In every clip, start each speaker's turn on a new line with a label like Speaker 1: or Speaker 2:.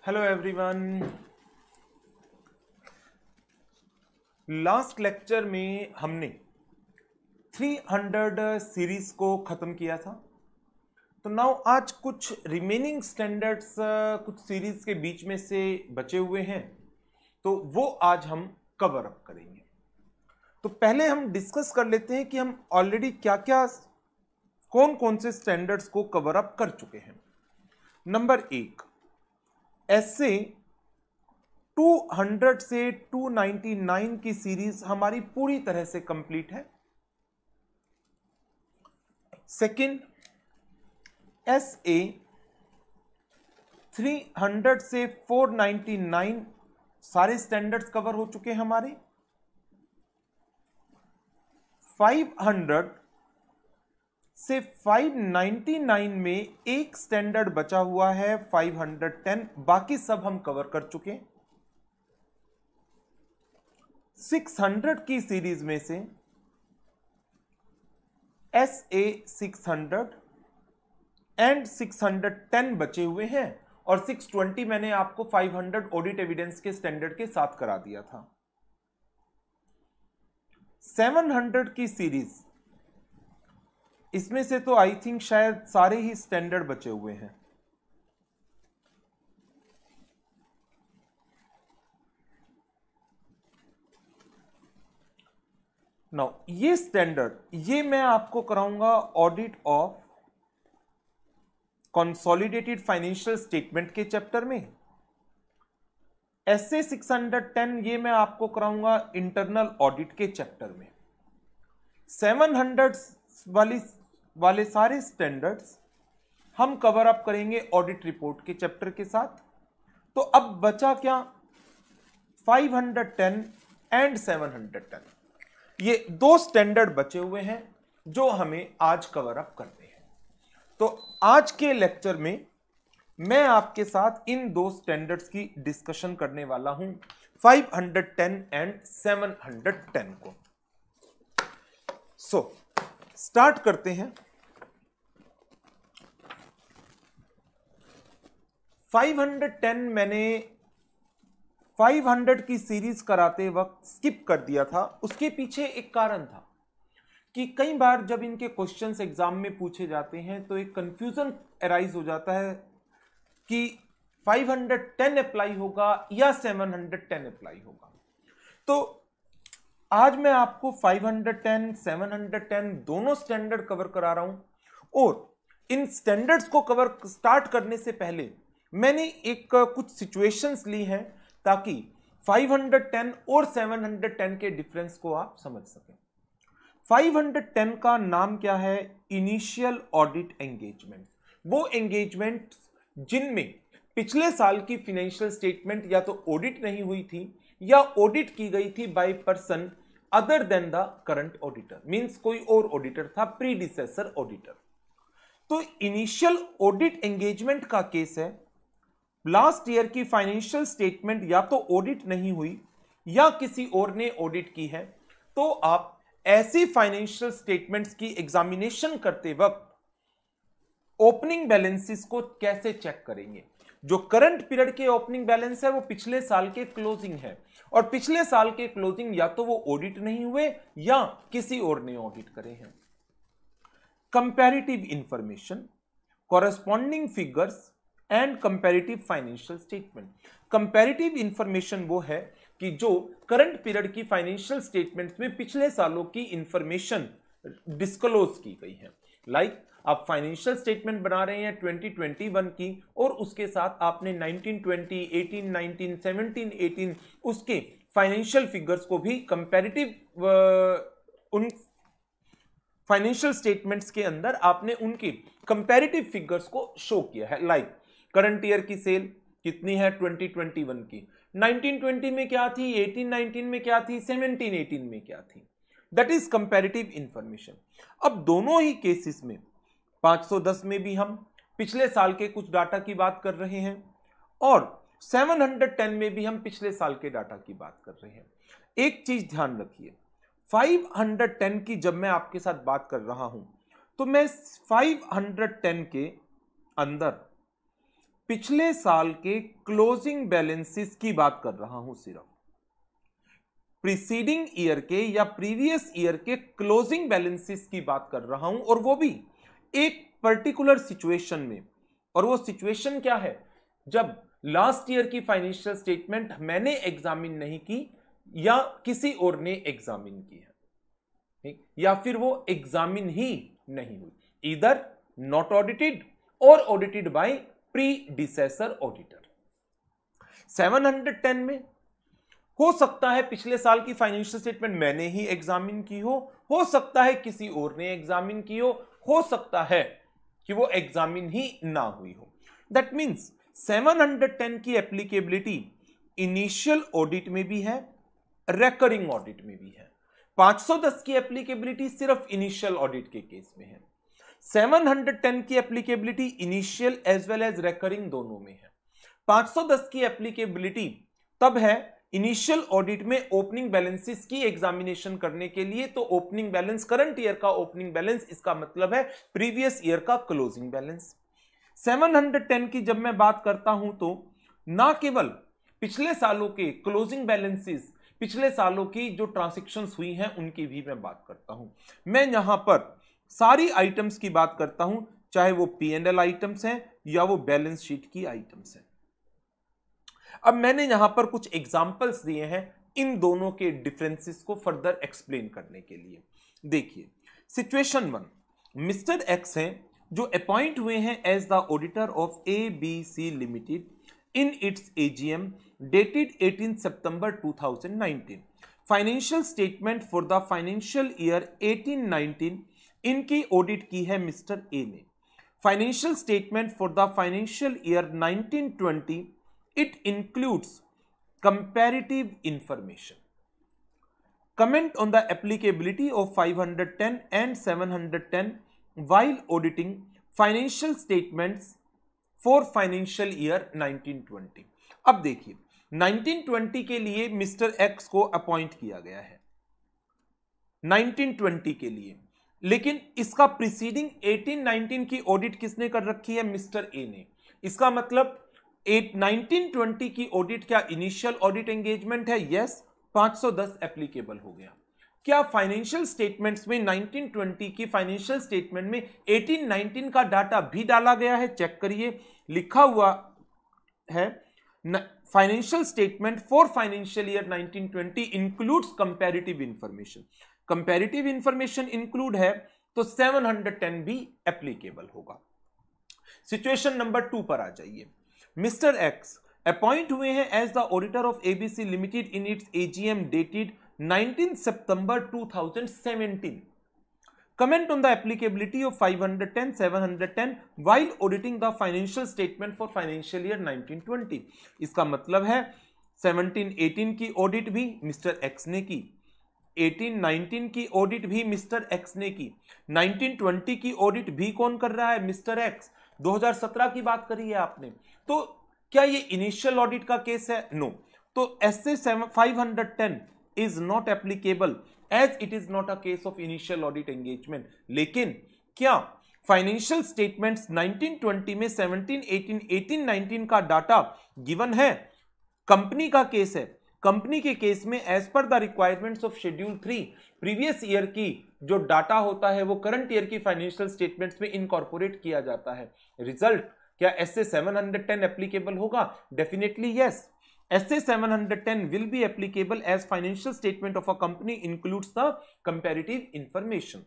Speaker 1: Hello everyone. Last lecture में हमने 300 series को खत्म किया था। तो नाउ आज कुछ रिमेनिंग स्टैंडर्ड्स कुछ सीरीज के बीच में से बचे हुए हैं, तो वो आज हम कवर अप करेंगे। तो पहले हम डिस्कस कर लेते हैं कि हम ऑलरेडी क्या क्या कौन कौन से स्टैंडर्ड्स को कवर अप कर चुके हैं। नंबर 1, ऐसे 200 से 299 की सीरीज हमारी पूरी तरह से कंप्लीट है। सेकंड, SA 300 से 499 सारे स्टैंडर्ड्स कवर हो चुके हैं हमारे। 500 से 599 में एक स्टैंडर्ड बचा हुआ है 510, बाकी सब हम कवर कर चुके हैं। 600 की सीरीज में से SA 600 एंड 610 बचे हुए हैं और 620 मैंने आपको 500 ऑडिट एविडेंस के स्टैंडर्ड के साथ करा दिया था। 700 की सीरीज, इसमें से तो आई थिंक शायद सारे ही स्टैंडर्ड बचे हुए हैं। नाउ ये स्टैंडर्ड, ये मैं आपको कराऊंगा audit of consolidated financial statement के चैप्टर में। SA 610 ये मैं आपको कराऊंगा इंटरनल ऑडिट के चैप्टर में। 700 वाले सारे स्टैंडर्ड्स हम कवर अप करेंगे ऑडिट रिपोर्ट के चैप्टर के साथ। तो अब बचा क्या, 510 एंड 710, ये दो स्टैंडर्ड बचे हुए हैं जो हमें आज कवर अप करने हैं। तो आज के लेक्चर में मैं आपके साथ इन दो स्टैंडर्ड्स की डिस्कशन करने वाला हूं, 510 एंड 710 को। सो स्टार्ट करते हैं। 510 मैंने 500 की सीरीज कराते वक्त स्किप कर दिया था। उसके पीछे एक कारण था कि कई बार जब इनके क्वेश्चंस एग्जाम में पूछे जाते हैं तो एक कंफ्यूजन अराइज हो जाता है कि 510 अप्लाई होगा या 710 अप्लाई होगा। तो आज मैं आपको 510, 710 दोनों स्टैंडर्ड कवर करा रहा हूं। और इन स्टैंडर्ड्स को कवर स्टार्ट करने से पहले मैंने एक कुछ सिचुएशंस ली हैं ताकि 510 और 710 के डिफरेंस को आप समझ सकें। 510 का नाम क्या है, इनिशियल ऑडिट एंगेजमेंट। वो एंगेजमेंट जिनमें पिछले साल की फाइनेंशियल स्टेटमेंट या तो ऑडिट नहीं हुई थी या ऑडिट की गई थी by person other then the current auditor, means कोई और ऑडिटर था, प्रीडिसेसर ऑडिटर। तो इनिशियल ऑडिट एंगेजमेंट का केस है, लास्ट ईयर की फाइनेंशियल स्टेटमेंट या तो ऑडिट नहीं हुई या किसी और ने ऑडिट की है। तो आप ऐसी फाइनेंशियल स्टेटमेंट्स की एग्जामिनेशन करते वक्त ओपनिंग बैलेंसेस को कैसे चेक करेंगे। जो करंट पीरियड के ओपनिंग बैलेंस है वो पिछले साल के क्लोजिंग है, और पिछले साल के क्लोजिंग या तो वो ऑडिट नहीं हुए या किसी और ने ऑडिट करे हैं। Comparative information, corresponding figures and comparative financial statement. Comparative information वो है कि जो करंट पीरियड की फाइनेंशियल स्टेटमेंट्स में पिछले सालों की इंफॉर्मेशन डिस्क्लोज की गई है। लाइक आप फाइनेंशियल स्टेटमेंट बना रहे हैं 2021 की और उसके साथ आपने 1920, 1819, 1718 उसके फाइनेंशियल फिगर्स को भी कंपैरेटिव उन फाइनेंशियल स्टेटमेंट्स के अंदर आपने उनकी कंपैरेटिव फिगर्स को शो किया है। लाइक करंट ईयर की सेल कितनी है 2021 की, 1920 में क्या थी, 1819 में क्या थी, 1718 में क्या थी। That is comparative information. अब दोनों ही केसेस में 510 में भी हम पिछले साल के कुछ डाटा की बात कर रहे हैं और 710 में भी हम पिछले साल के डाटा की बात कर रहे हैं। एक चीज ध्यान रखिए, 510 की जब मैं आपके साथ बात कर रहा हूं तो मैं 510 के अंदर पिछले साल के क्लोजिंग बैलेंसेस की बात कर रहा हूं, सिर्फ प्रीसीडिंग ईयर के या प्रीवियस ईयर के क्लोजिंग बैलेंसेस की बात कर रहा हूं, और वो भी एक पर्टिकुलर सिचुएशन में। और वो सिचुएशन क्या है? जब लास्ट ईयर की फाइनेंशियल स्टेटमेंट मैंने एग्जामिन नहीं की या किसी और ने एग्जामिन की है, ठीक, या फिर वो एग्जामिन ही नहीं हुई, ईदर नॉट ऑडिटेड और ऑडिटेड बाय प्रीडिसेसर ऑडिटर। 710 में हो सकता है पिछले साल की फाइनेंशियल स्टेटमेंट मैंने ही एग्जामिन की हो सकता है किसी और ने एग्जामिन की हो सकता है कि वो एग्जामिन ही ना हुई हो। दैट मींस 710 की एप्लीकेबिलिटी इनिशियल ऑडिट में भी है, रेकरिंग ऑडिट में भी है। 510 की एप्लीकेबिलिटी सिर्फ इनिशियल ऑडिट के केस में है। 710 की applicability initial as well as recurring दोनों में है। 510 की एप्लीकेबिलिटी तब है इनिशियल ऑडिट में ओपनिंग बैलेंसेस की एग्जामिनेशन करने के लिए, तो ओपनिंग बैलेंस करंट ईयर का ओपनिंग बैलेंस, इसका मतलब है प्रीवियस ईयर का क्लोजिंग बैलेंस। 710 की जब मैं बात करता हूं तो ना केवल पिछले सालों के क्लोजिंग बैलेंसेस, पिछले सालों की जो ट्रांजैक्शंस हुई हैं उनकी भी मैं बात करता हूं। मैं यहां पर सारी आइटम्स की बात करता हूं, चाहे वो P&L आइटम्स हैं या वो बैलेंस शीट की आइटम्स हैं। अब मैंने यहां पर कुछ एग्जांपल्स दिए हैं इन दोनों के डिफरेंसेस को फर्दर एक्सप्लेन करने के लिए। देखिए, सिचुएशन 1, मिस्टर एक्स हैं जो अपॉइंट हुए हैं as the auditor of ABC limited in its AGM dated 18 सितंबर 2019। Financial statement for the financial year 18-19 इनकी ऑडिट की है मिस्टर ए ने। Financial statement for the financial year 19-20 it includes comparative information. Comment on the applicability of 510 and 710 while auditing financial statements for financial year 1920. अब देखिए, 1920 के लिए mister x को appoint किया गया है 1920 के लिए, लेकिन इसका प्रीसीडिंग 18-19 की ऑडिट किसने कर रखी है? मिस्टर ए ने। इसका मतलब 1920 की ऑडिट क्या इनिशियल ऑडिट एंगेजमेंट है? यस, 510 एप्लीकेबल हो गया। क्या फाइनेंशियल स्टेटमेंट्स में 1920 की फाइनेंशियल स्टेटमेंट में 18-19 का डाटा भी डाला गया है? चेक करिए, लिखा हुआ है financial statement for financial year 1920 includes comparative information. Comparative information include है तो 710 भी एप्लीकेबल होगा। सिचुएशन नंबर 2 पर आ जाइए। मिस्टर एक्स अपॉइंट हुए हैं as the auditor of ABC limited in its AGM dated 19 सितंबर 2017। Comment on the applicability of 510, 710 while auditing the financial statement for financial year 1920। इसका मतलब है 17-18 की ऑडिट भी मिस्टर एक्स ने की, 18-19 की ऑडिट भी मिस्टर एक्स ने की, 1920 की ऑडिट भी कौन कर रहा है? Mister x. 2017 की बात करी है आपने, तो क्या ये इनिशियल ऑडिट का केस है? नो। तो ऐसे 510 is not applicable as it is not a case of initial audit engagement. लेकिन क्या फाइनेंशियल स्टेटमेंट्स 1920 में 17-18, 18-19 का डाटा गिवन है? कंपनी का केस है। कंपनी के केस में as per the requirements of schedule 3 previous year की जो डाटा होता है वो करंट ईयर की फाइनेंशियल स्टेटमेंट्स में इनकॉर्पोरेट किया जाता है। रिजल्ट क्या ऐसे 710 एप्लीकेबल होगा? Definitely yes. ऐसे 710 will be applicable as financial statement of a company includes the comparative information.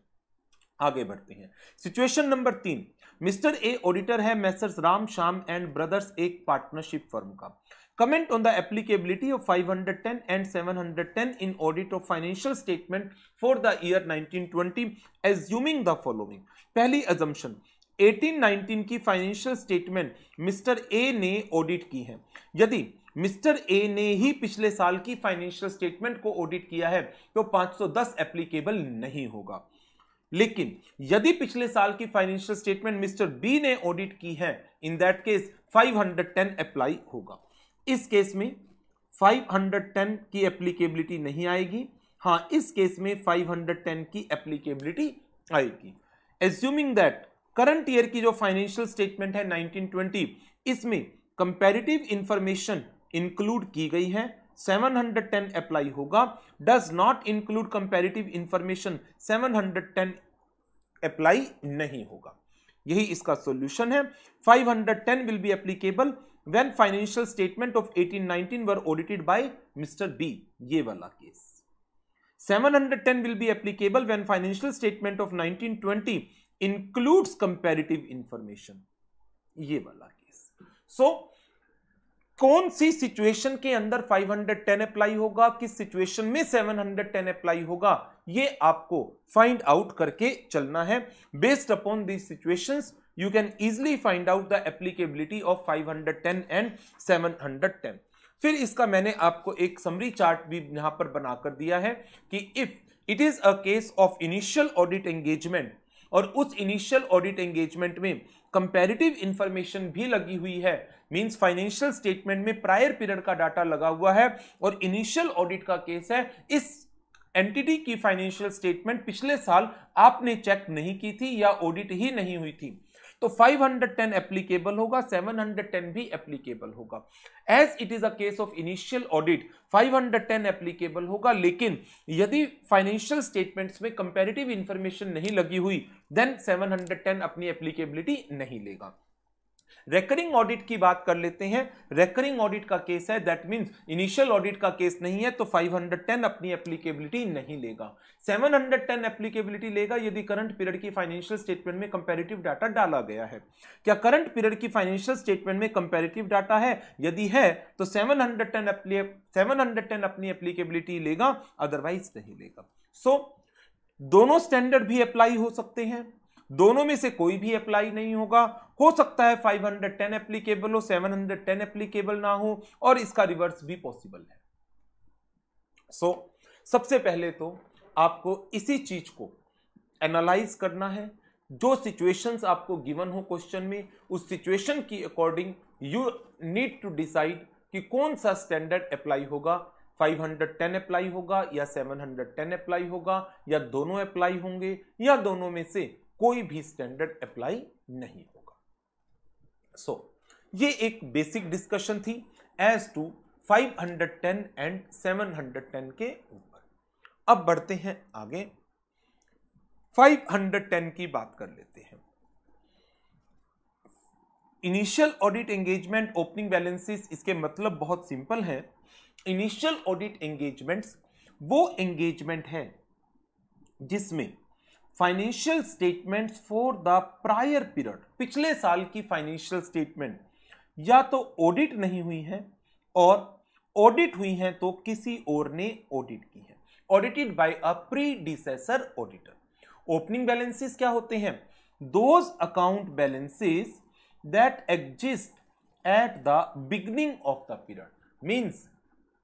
Speaker 1: आगे बढ़ते हैं। Situation number 3, mister A auditor है messrs Ram Shyam and brothers, एक पार्टनरशिप फर्म का। Comment on the applicability of 510 and 710 in audit of financial statement for the year 1920 assuming the following। पहली assumption, 18-19 की financial statement mister A ने audit की है। यदि mister A ने ही पिछले साल की फाइनेंशियल स्टेटमेंट को ऑडिट किया है तो 510 एप्लीकेबल नहीं होगा। लेकिन यदि पिछले साल की फाइनेंशियल स्टेटमेंट मिस्टर बी ने ऑडिट की है, इन दैट केस 510 अप्लाई होगा। इस केस में 510 की एप्लीकेबिलिटी नहीं आएगी, हाँ इस केस में 510 की एप्लीकेबिलिटी आएगी। एज्यूमिंग दैट करंट ईयर की जो फाइनेंशियल स्टेटमेंट है 1920, इसमें कंपैरेटिव इंफॉर्मेशन इंक्लूड की गई है, 710 अप्लाई होगा। Does not include comparative information, 710 apply नहीं होगा। यही इसका सॉल्यूशन है। 510 will be applicable when financial statement of 1819 were audited by mister B, ये वाला case. 710 will be applicable when financial statement of 1920 includes comparative information, ये वाला केस। सो कौन सी सिचुएशन के अंदर 510 अप्लाई होगा, किस सिचुएशन में 710 अप्लाई होगा, ये आपको फाइंड आउट करके चलना है। Based upon these situations you can easily find out the applicability of 510 and 710। फिर इसका मैंने आपको एक समरी चार्ट भी यहां पर बनाकर दिया है कि if it is a case of initial audit engagement, और उस इनिशियल ऑडिट एंगेजमेंट में कंपैरेटिव इंफॉर्मेशन भी लगी हुई है, मींस फाइनेंशियल स्टेटमेंट में प्रायर पीरियड का डाटा लगा हुआ है और इनिशियल ऑडिट का केस है, इस एंटिटी की फाइनेंशियल स्टेटमेंट पिछले साल आपने चेक नहीं की थी या ऑडिट ही नहीं हुई थी, तो 510 एप्लीकेबल होगा, 710 भी एप्लीकेबल होगा। As it is a case of initial audit 510 applicable होगा, लेकिन यदि फाइनेंशियल स्टेटमेंट्स में कंपैरेटिव इंफॉर्मेशन नहीं लगी हुई देन 710 अपनी एप्लीकेबिलिटी नहीं लेगा। रेकरिंग ऑडिट की बात कर लेते हैं। रेकरिंग ऑडिट का केस है, दैट मींस इनिशियल ऑडिट का केस नहीं है, तो 510 अपनी एप्लीकेबिलिटी नहीं लेगा। 710 एप्लीकेबिलिटी लेगा यदि करंट पीरियड की फाइनेंशियल स्टेटमेंट में कंपैरेटिव डाटा डाला गया है। क्या करंट पीरियड की फाइनेंशियल स्टेटमेंट में कंपैरेटिव डाटा है? यदि है तो 710 अपनी एप्लीकेबिलिटी लेगा, अदरवाइज नहीं लेगा। सो दोनों स्टैंडर्ड भी अप्लाई हो सकते हैं, दोनों में से कोई भी अप्लाई नहीं होगा। हो सकता है 510 एप्लीकेबल हो, 710 एप्लीकेबल ना हो, और इसका रिवर्स भी पॉसिबल है। सबसे पहले तो आपको इसी चीज को एनालाइज करना है। जो सिचुएशंस आपको गिवन हो क्वेश्चन में, उस सिचुएशन की according you need to decide कि कौन सा स्टैंडर्ड अप्लाई होगा। 510 अप्लाई होगा या 710 अप्लाई होगा, या दोनों अप्लाई होंगे, या दोनों में से कोई भी स्टैंडर्ड अप्लाई नहीं होगा। ये एक बेसिक डिस्कशन थी एज टू 510 एंड 710 के ऊपर। अब बढ़ते हैं आगे, 510 की बात कर लेते हैं। Initial audit engagement, opening balances, इसके मतलब बहुत सिंपल है। इनिशियल ऑडिट एंगेजमेंट्स वो एंगेजमेंट है जिसमें financial statements for the prior period, पिछले साल की फाइनेंशियल स्टेटमेंट या तो ऑडिट नहीं हुई है, और ऑडिट हुई है तो किसी और ने ऑडिट की है, ऑडिटेड बाय अ प्रीडिसेसर ऑडिटर। ओपनिंग बैलेंसेस क्या होते हैं? Those account balances that exist at the beginning of the period, means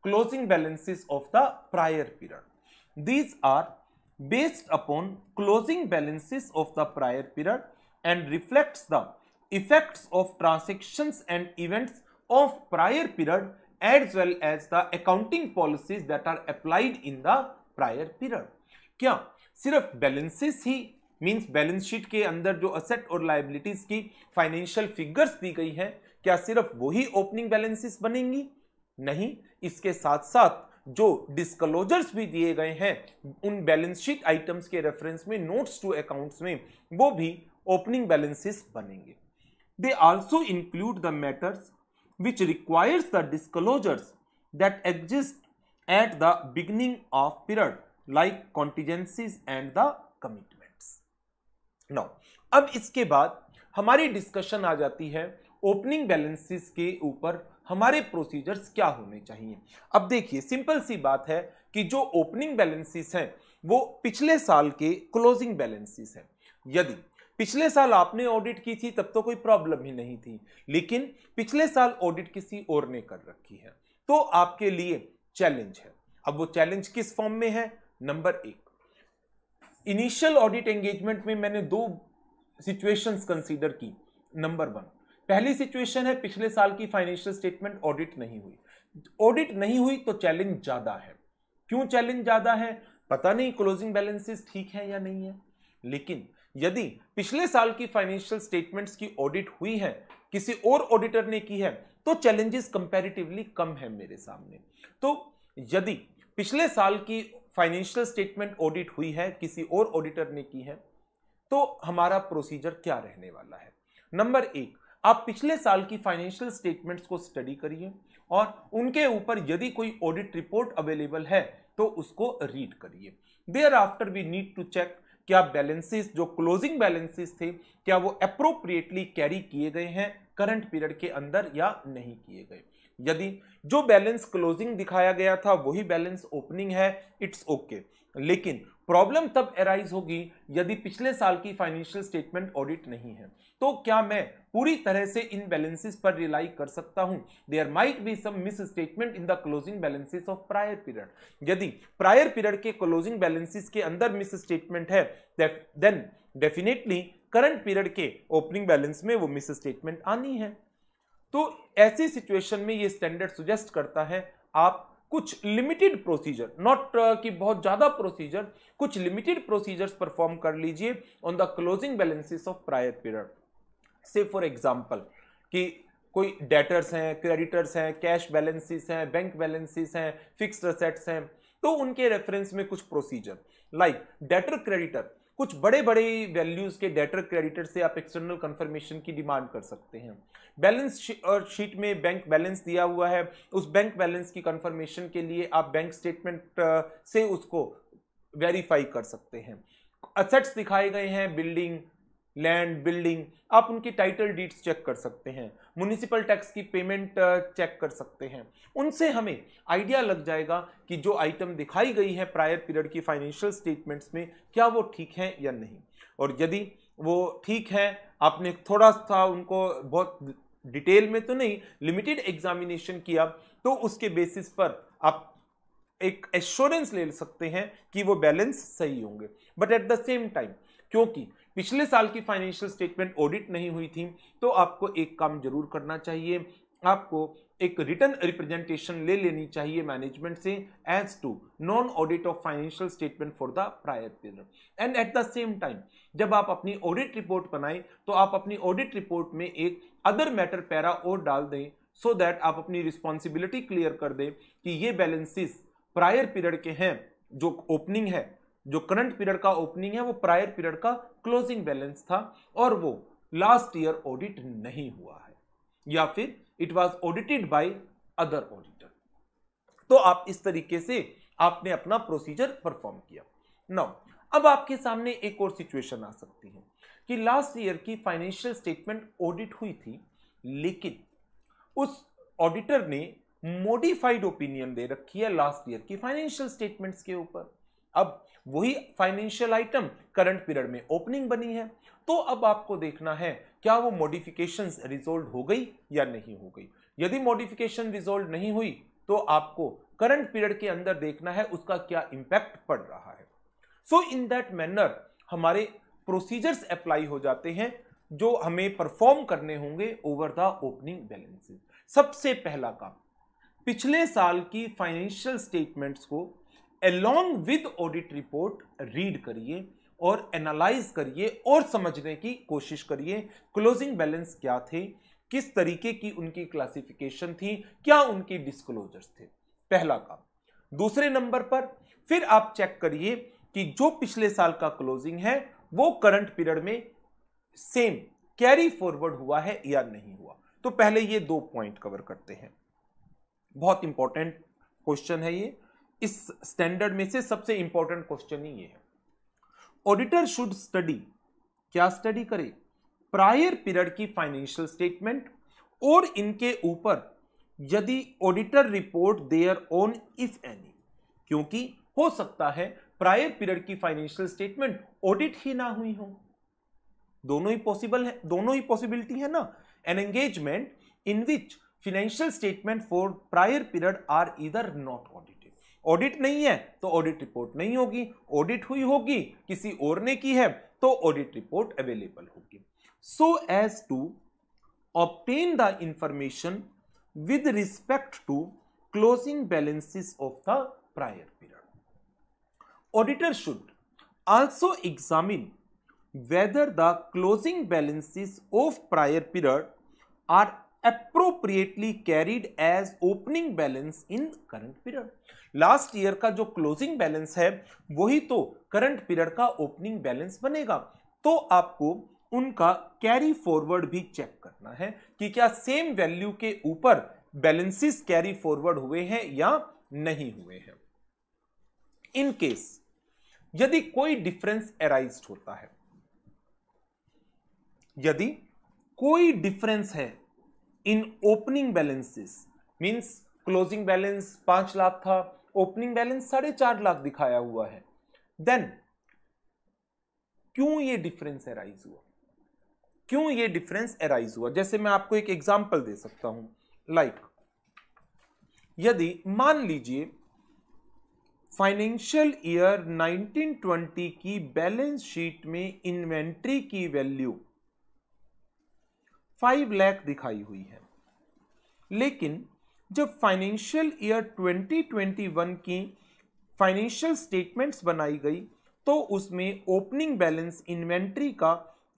Speaker 1: closing balances of the prior period. These are based upon closing balances of the prior period and reflects the effects of transactions and events of prior period as well as the accounting policies that are applied in the prior period. क्या सिर्फ balances ही, means balance sheet के अंदर जो asset और liabilities की financial figures दी गई है, क्या सिर्फ वही ओपनिंग बैलेंसेस बनेंगी? नहीं, इसके साथ साथ जो डिस्क्लोजर्स भी दिए गए हैं उन बैलेंस शीट आइटम्स के रेफरेंस में, नोट्स टू अकाउंट्स में, वो भी ओपनिंग बैलेंसेस बनेंगे। They also include the matters which requires the disclosures that exist at the beginning of period like contingencies and the commitments. Now अब इसके बाद हमारी डिस्कशन आ जाती है ओपनिंग बैलेंसेस के ऊपर हमारे प्रोसीजर्स क्या होने चाहिए। अब देखिए, सिंपल सी बात है कि जो ओपनिंग बैलेंसेस हैं वो पिछले साल के क्लोजिंग बैलेंसेस हैं। यदि पिछले साल आपने ऑडिट की थी तब तो कोई प्रॉब्लम ही नहीं थी, लेकिन पिछले साल ऑडिट किसी और ने कर रखी है तो आपके लिए चैलेंज है। अब वो चैलेंज किस फॉर्म में है? नंबर 1, इनिशियल ऑडिट एंगेजमेंट में मैंने 2 सिचुएशंस कंसीडर की। नंबर 1, पहली सिचुएशन है पिछले साल की फाइनेंशियल स्टेटमेंट ऑडिट नहीं हुई। ऑडिट नहीं हुई तो चैलेंज ज्यादा है। क्यों चैलेंज ज्यादा है? पता नहीं क्लोजिंग बैलेंसेस ठीक है या नहीं है, लेकिन यदि पिछले साल की फाइनेंशियल स्टेटमेंट्स की ऑडिट हुई है, किसी और ऑडिटर ने की है, तो चैलेंजेस कंपैरेटिवली कम है मेरे सामने। तो यदि पिछले साल की फाइनेंशियल स्टेटमेंट ऑडिट हुई है, किसी और ऑडिटर ने की है, तो हमारा प्रोसीजर क्या रहने वाला है? नंबर 1, आप पिछले साल की फाइनेंशियल स्टेटमेंट्स को स्टडी करिए और उनके ऊपर यदि कोई ऑडिट रिपोर्ट अवेलेबल है तो उसको रीड करिए। Thereafter we need to check क्या बैलेंसेस, जो क्लोजिंग बैलेंसेस थे, क्या वो अप्रोप्रिएटली कैरी किए गए हैं करंट पीरियड के अंदर या नहीं किए गए। यदि जो बैलेंस क्लोजिंग दिखाया गया था वही बैलेंस ओपनिंग है, इट्स ओके। लेकिन प्रॉब्लम तब अराइज होगी यदि पिछले साल की फाइनेंशियल स्टेटमेंट ऑडिट नहीं है। तो क्या मैं पूरी तरह से इन बैलेंसेस पर रिलाई कर सकता हूं? There might be some misstatement in the closing balances of prior period. यदि प्रायर पीरियड के क्लोजिंग बैलेंसेस के अंदर मिस स्टेटमेंट है, देन डेफिनेटली करंट पीरियड के ओपनिंग बैलेंस में वो मिस स्टेटमेंट आनी है। तो ऐसी सिचुएशन में ये स्टैंडर्ड सजेस्ट करता है आप कुछ लिमिटेड प्रोसीजर, नॉट कि बहुत ज्यादा प्रोसीजर, कुछ लिमिटेड प्रोसीजर्स परफॉर्म कर लीजिए on the closing balances of prior period. से फॉर एग्जांपल कि कोई डेटर्स हैं, क्रेडिटर्स हैं, कैश बैलेंसेस हैं, बैंक बैलेंसेस हैं, फिक्स्ड असेट्स हैं, तो उनके रेफरेंस में कुछ प्रोसीजर लाइक डेटर क्रेडिटर, कुछ बड़े बड़े वैल्यूज के डेटर क्रेडिटर से आप एक्सटर्नल कंफर्मेशन की डिमांड कर सकते हैं। बैलेंस शीट में बैंक बैलेंस दिया हुआ है, उस बैंक बैलेंस की कंफर्मेशन के लिए आप बैंक स्टेटमेंट से उसको वेरीफाई कर सकते हैं। असेट्स दिखाए गए हैं, बिल्डिंग, लैंड, बिल्डिंग, आप उनकी टाइटल डीड्स चेक कर सकते हैं, म्युनिसिपल टैक्स की पेमेंट चेक कर सकते हैं। उनसे हमें आइडिया लग जाएगा कि जो आइटम दिखाई गई है प्रायर पीरियड की फाइनेंशियल स्टेटमेंट्स में क्या वो ठीक है या नहीं। और यदि वो ठीक है, आपने थोड़ा सा उनको बहुत डिटेल में तो नहीं, लिमिटेड एग्जामिनेशन किया, तो उसके बेसिस पर आप एक एश्योरेंस ले सकते हैं कि वो बैलेंस सही होंगे। But at the same time, क्योंकि पिछले साल की फाइनेंशियल स्टेटमेंट ऑडिट नहीं हुई थी, तो आपको एक काम जरूर करना चाहिए, आपको एक रिटर्न रिप्रेजेंटेशन ले लेनी चाहिए मैनेजमेंट से as to non audit of financial statement for the prior period. And at the same time जब आप अपनी ऑडिट रिपोर्ट बनाएं तो आप अपनी ऑडिट रिपोर्ट में एक अदर मैटर पैरा और डाल दें, सो दैट आप अपनी रिस्पॉन्सिबिलिटी क्लियर कर दें कि ये बैलेंसेस प्रायर पीरियड के हैं, जो ओपनिंग है, जो करंट पीरियड का ओपनिंग है वो प्रायर पीरियड का क्लोजिंग बैलेंस था और वो लास्ट ईयर ऑडिट नहीं हुआ है या फिर it was audited by other auditor. तो आप इस तरीके से आपने अपना प्रोसीजर परफॉर्म किया। नाउ अब आपके सामने एक और सिचुएशन आ सकती है कि लास्ट ईयर की फाइनेंशियल स्टेटमेंट ऑडिट हुई थी, लेकिन उस ऑडिटर ने मॉडिफाइड ओपिनियन दे रखी है लास्ट ईयर की फाइनेंशियल स्टेटमेंट्स के ऊपर। अब वही फाइनेंशियल आइटम करंट पीरियड में ओपनिंग बनी है, तो अब आपको देखना है क्या वो मॉडिफिकेशंस रिजॉल्व हो गई या नहीं हो गई। यदि मॉडिफिकेशन रिजॉल्व नहीं हुई तो आपको करंट पीरियड के अंदर देखना है उसका क्या इंपैक्ट पड़ रहा है। सो इन दैट मैनर हमारे प्रोसीजर्स अप्लाई हो जाते हैं जो हमें परफॉर्म करने होंगे ओवर द ओपनिंग बैलेंसेस। सबसे पहला काम, पिछले साल की फाइनेंशियल स्टेटमेंट्स को along with audit report read करिए और एनालाइज करिए और समझने की कोशिश करिए क्लोजिंग बैलेंस क्या थे, किस तरीके की उनकी क्लासिफिकेशन थी, क्या उनकी डिस्क्लोजर्स थे। पहला काम। दूसरे नंबर पर फिर आप चेक करिए कि जो पिछले साल का क्लोजिंग है वो करंट पीरियड में सेम कैरी फॉरवर्ड हुआ है या नहीं हुआ। तो पहले ये 2 पॉइंट कवर करते हैं, बहुत इंपॉर्टेंट क्वेश्चन है ये, इस स्टैंडर्ड में से सबसे इंपॉर्टेंट क्वेश्चन ही ये है। ऑडिटर शुड स्टडी, क्या स्टडी करे? प्रायर पीरियड की फाइनेंशियल स्टेटमेंट और इनके ऊपर यदि auditor report their own if any, क्योंकि हो सकता है प्रायर पीरियड की फाइनेंशियल स्टेटमेंट ऑडिट ही ना हुई हो। दोनों ही पॉसिबल है, दोनों ही पॉसिबिलिटी है ना। An engagement in which financial statement for prior period are either not audited, audit नहीं है तो ऑडिट रिपोर्ट नहीं होगी, ऑडिट हुई होगी किसी और ने की है तो ऑडिट रिपोर्ट अवेलेबल होगी। So as to obtain the information with respect to closing balances of the prior period, auditor should also examine whether the closing balances of prior period are appropriately carried as opening balance in current period. Last year का जो closing balance है वही तो current period का opening balance बनेगा, तो आपको उनका कैरी फॉरवर्ड भी चेक करना है कि क्या सेम वैल्यू के ऊपर बैलेंसेस कैरी फॉरवर्ड हुए हैं या नहीं हुए हैं। इन केस यदि कोई डिफरेंस अराइज होता है, यदि कोई डिफरेंस है इन opening balances, means closing balance 5 lakh था, ओपनिंग बैलेंस 4.5 लाख दिखाया हुआ है, देन क्यों ये डिफरेंस अराइज हुआ, क्यों ये डिफरेंस अराइज हुआ। जैसे मैं आपको एक एग्जांपल दे सकता हूं, लाइक यदि मान लीजिए फाइनेंशियल ईयर 1920 की बैलेंस शीट में इन्वेंट्री की वैल्यू 5 लाख दिखाई हुई है, लेकिन जब फाइनेंशियल ईयर 2021 की फाइनेंशियल स्टेटमेंट्स बनाई गई तो उसमें ओपनिंग बैलेंस इन्वेंट्री का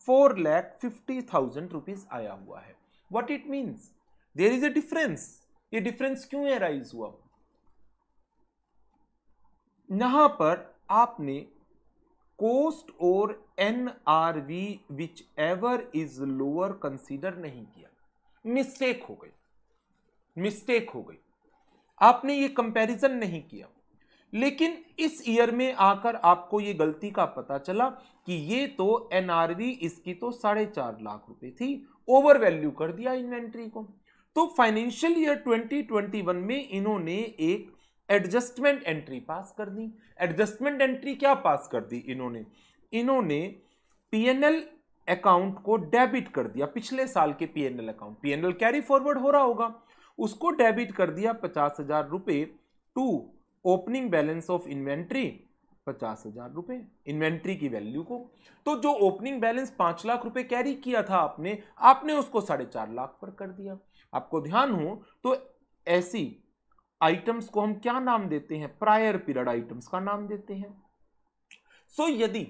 Speaker 1: 4,50,000 रुपीज आया हुआ है। What it means, there is a difference. ये डिफरेंस क्यों अराइज हुआ? यहां पर आपने कोस्ट और NRV whichever is lower consider नहीं किया, मिस्टेक हो गई, मिस्टेक हो गई, आपने ये कंपैरिजन नहीं किया। लेकिन इस ईयर में आकर आपको ये गलती का पता चला कि ये तो NRV इसकी तो 4.5 लाख रुपए थी, ओवर वैल्यू कर दिया इन्वेंट्री को। तो फाइनेंशियल ईयर 2021 में इन्होंने एक एडजस्टमेंट एंट्री पास कर दी। एडजस्टमेंट एंट्री क्या पास कर दी इन्होंने P&L अकाउंट को डेबिट कर दिया, पिछले साल के P&L account, P&L carry forward हो रहा होगा, उसको डेबिट कर दिया 50,000 रुपए to opening balance of inventory 50,000 रुपए इन्वेंट्री की वैल्यू को। तो जो ओपनिंग बैलेंस 5 लाख रुपए कैरी किया था आपने उसको 4.5 लाख पर कर दिया। आपको ध्यान हो तो ऐसी आइटम्स को हम क्या नाम देते हैं? प्रायर पीरियड आइटम्स का नाम देते हैं। सो यदि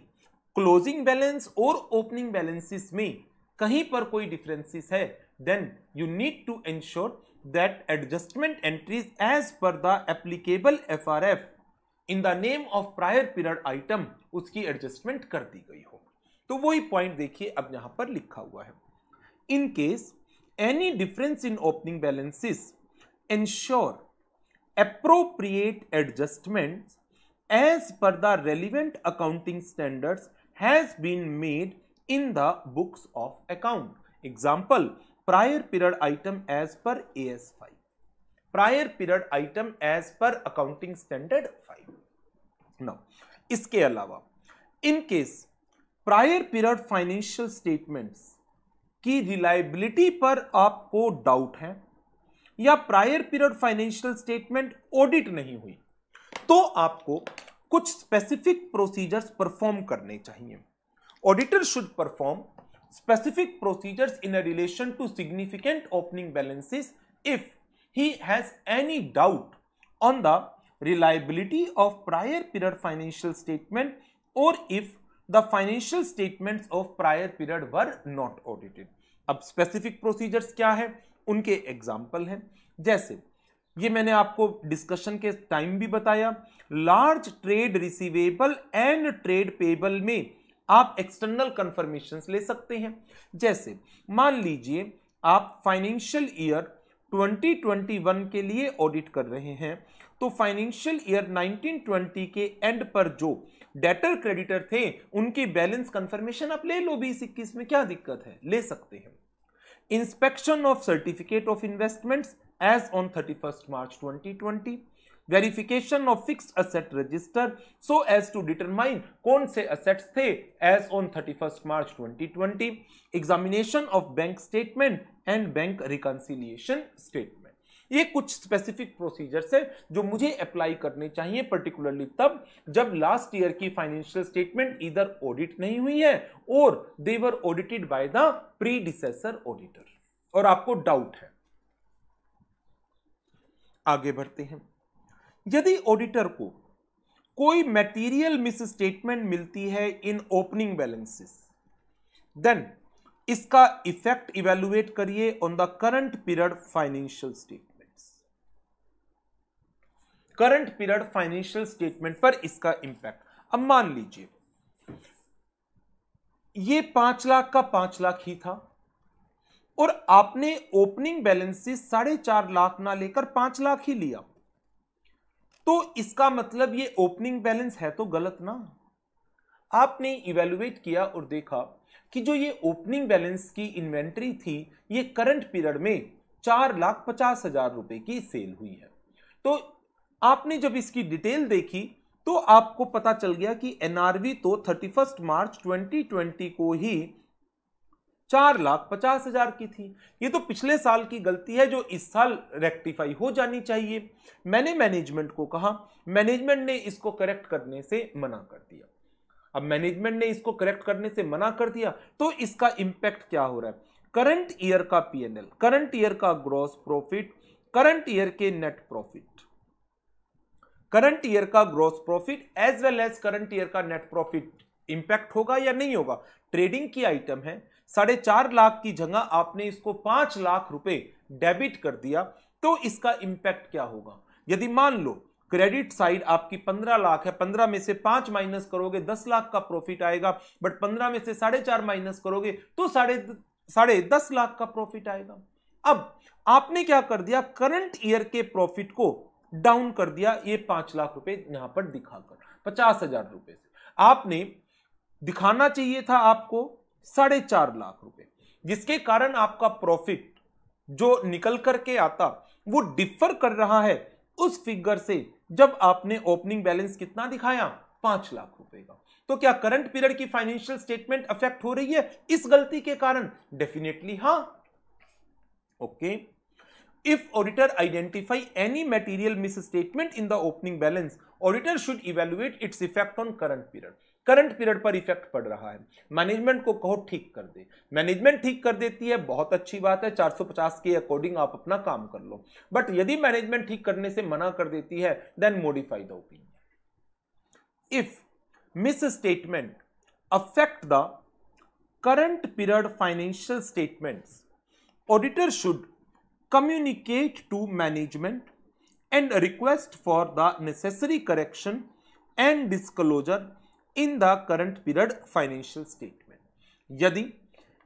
Speaker 1: क्लोजिंग बैलेंस और ओपनिंग बैलेंसेस में कहीं पर कोई डिफरेंसेस है, then you need to ensure that adjustment entries as per the applicable FRF in the name of prior period item उसकी एडजस्टमेंट कर दी गई हो। तो वही पॉइंट देखिए अब यहां पर लिखा हुआ है, in case any difference in opening balances ensure appropriate adjustments as per the relevant accounting standards has been made in the books of account. Example, prior period item as per AS5, prior period item as per accounting standard 5. Now, इसके अलावा in case prior period financial statements की reliability पर आपको doubt है या prior period financial statement audit नहीं हुई, तो आपको कुछ स्पेसिफिक प्रोसीजर्स परफॉर्म करने चाहिए। Auditor should perform specific procedures in a relation to significant opening balances if he has any doubt on the reliability of prior period financial statement or if the financial statements of prior period were not audited. अब specific procedures क्या है, उनके example हैं। जैसे ये मैंने आपको discussion के टाइम भी बताया, large trade receivable and trade payable में आप एक्सटर्नल कंफर्मेशंस ले सकते हैं। जैसे मान लीजिए आप फाइनेंशियल ईयर 2021 के लिए ऑडिट कर रहे हैं, तो फाइनेंशियल ईयर 1920 के एंड पर जो डेटर क्रेडिटर थे उनकी बैलेंस कंफर्मेशन आप ले लो 2021 में, क्या दिक्कत है, ले सकते हैं। Inspection of certificate of investments as on 31 March 2020, verification of fixed asset register so as to determine कौन से असेट्स थे as on 31 March 2020, examination of bank statement and bank reconciliation statement. ये कुछ स्पेसिफिक प्रोसीजर्स है जो मुझे apply करने चाहिए, पर्टिकुलरली तब जब लास्ट ईयर की फाइनेंशियल स्टेटमेंट इधर ऑडिट नहीं हुई है और they were audited by the predecessor auditor और आपको डाउट है। आगे बढ़ते हैं। यदि ऑडिटर को कोई मटेरियल मिस स्टेटमेंट मिलती है इन ओपनिंग बैलेंसेस, देन इसका इफेक्ट इवेलुएट करिए on the current period financial statements. Current period financial statement पर इसका इंपैक्ट। अब मान लीजिए ये 5 लाख का 5 लाख ही था और आपने ओपनिंग बैलेंस से 4.5 लाख ना लेकर 5 लाख ही लिया, तो इसका मतलब ये ओपनिंग बैलेंस है तो गलत ना। आपने इवेलुएट किया और देखा कि जो ये ओपनिंग बैलेंस की इन्वेंट्री थी ये करंट पीरियड में 4,50,000 रुपए की सेल हुई है। तो आपने जब इसकी डिटेल देखी तो आपको पता चल गया कि एनआरवी तो 31 मार्च 2020 को ही 4,50,000 की थी। ये तो पिछले साल की गलती है जो इस साल रेक्टिफाई हो जानी चाहिए। मैंने मैनेजमेंट को कहा, मैनेजमेंट ने इसको करेक्ट करने से मना कर दिया। अब मैनेजमेंट ने इसको करेक्ट करने से मना कर दिया तो इसका इंपैक्ट क्या हो रहा है? करंट ईयर का पीएनएल, करंट ईयर का ग्रॉस प्रॉफिट, करंट ईयर के नेट प्रॉफिट, करंट ईयर का gross profit as well as current year का नेट प्रॉफिट इंपैक्ट होगा या नहीं होगा? ट्रेडिंग की आइटम है, 4.5 लाख की जगह आपने इसको 5 लाख रुपए डेबिट कर दिया तो इसका इंपैक्ट क्या होगा? यदि मान लो क्रेडिट साइड आपकी 15 लाख है, 15 में से 5 माइनस करोगे 10 लाख का प्रॉफिट आएगा, बट 15 में से 4.5 माइनस करोगे तो 10.5 लाख का प्रॉफिट आएगा। अब आपने क्या कर दिया? करंट ईयर के प्रॉफिट को डाउन कर दिया, ये 5 लाख रुपए यहां पर दिखाकर 50,000 रुपए से आपने दिखाना चाहिए था आपको 4.5 लाख रुपए, जिसके कारण आपका प्रॉफिट जो निकल करके आता वो डिफर कर रहा है उस फिगर से जब आपने ओपनिंग बैलेंस कितना दिखाया? 5 लाख रुपए का। तो क्या करंट पीरियड की फाइनेंशियल स्टेटमेंट अफेक्ट हो रही है इस गलती के कारण? डेफिनेटली हां। Okay, if auditor identify any material misstatement in the opening balance, auditor should evaluate its effect on current period। Current period पर इफेक्ट पड़ रहा है, मैनेजमेंट को कहो ठीक कर दे, मैनेजमेंट ठीक कर देती है, बहुत अच्छी बात है, 450 के अकॉर्डिंग आप अपना काम कर लो। बट यदि मैनेजमेंट ठीक करने से मना कर देती है then modify the opinion. If misstatement affect the current period financial statements, auditor should communicate to management and request for the necessary correction and disclosure in the current period financial statement। यदि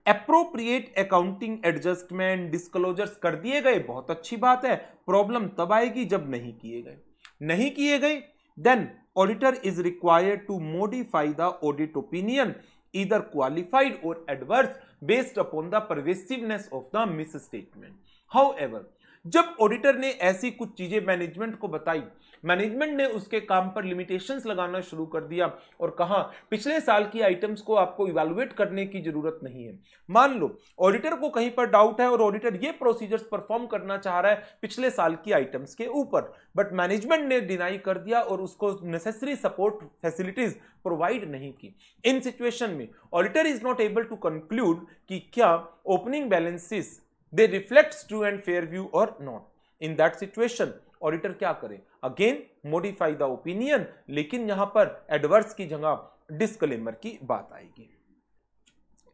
Speaker 1: appropriate accounting adjustment disclosures कर दिए गए बहुत अच्छी बात है, problem तब आएगी जब नहीं किए गए। नहीं किए गए then auditor is required to modify the audit opinion either qualified or adverse based upon the pervasiveness of the misstatement। However, जब ऑडिटर ने ऐसी कुछ चीजें मैनेजमेंट को बताई, मैनेजमेंट ने उसके काम पर लिमिटेशंस लगाना शुरू कर दिया और कहा पिछले साल की आइटम्स को आपको इवैल्यूएट करने की जरूरत नहीं है। मान लो ऑडिटर को कहीं पर डाउट है और ऑडिटर ये प्रोसीजर्स परफॉर्म करना चाह रहा है पिछले साल की आइटम्स के ऊपर, बट मैनेजमेंट ने डिनाई कर दिया और उसको नेसेसरी सपोर्ट फैसिलिटीज प्रोवाइड नहीं की। इन सिचुएशन में auditor is not able to conclude कि क्या opening balances they reflects true and fair view or not। in that situation auditor क्या करे? again modify the opinion, लेकिन यहां पर adverse की जगह disclaimer की बात आएगी।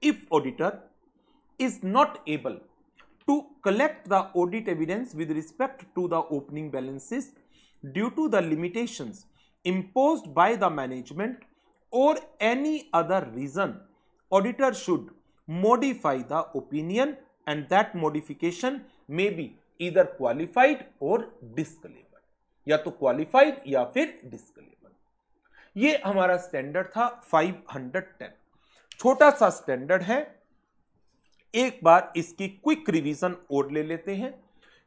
Speaker 1: if auditor is not able to collect the audit evidence with respect to the opening balances due to the limitations imposed by the management or any other reason, auditor should modify the opinion and that modification may be either qualified or disclaimer। या तो qualified या फिर disclaimer। ये हमारा standard था 510, छोटा सा standard है। एक बार इसकी क्विक रिवीजन और ले लेते हैं।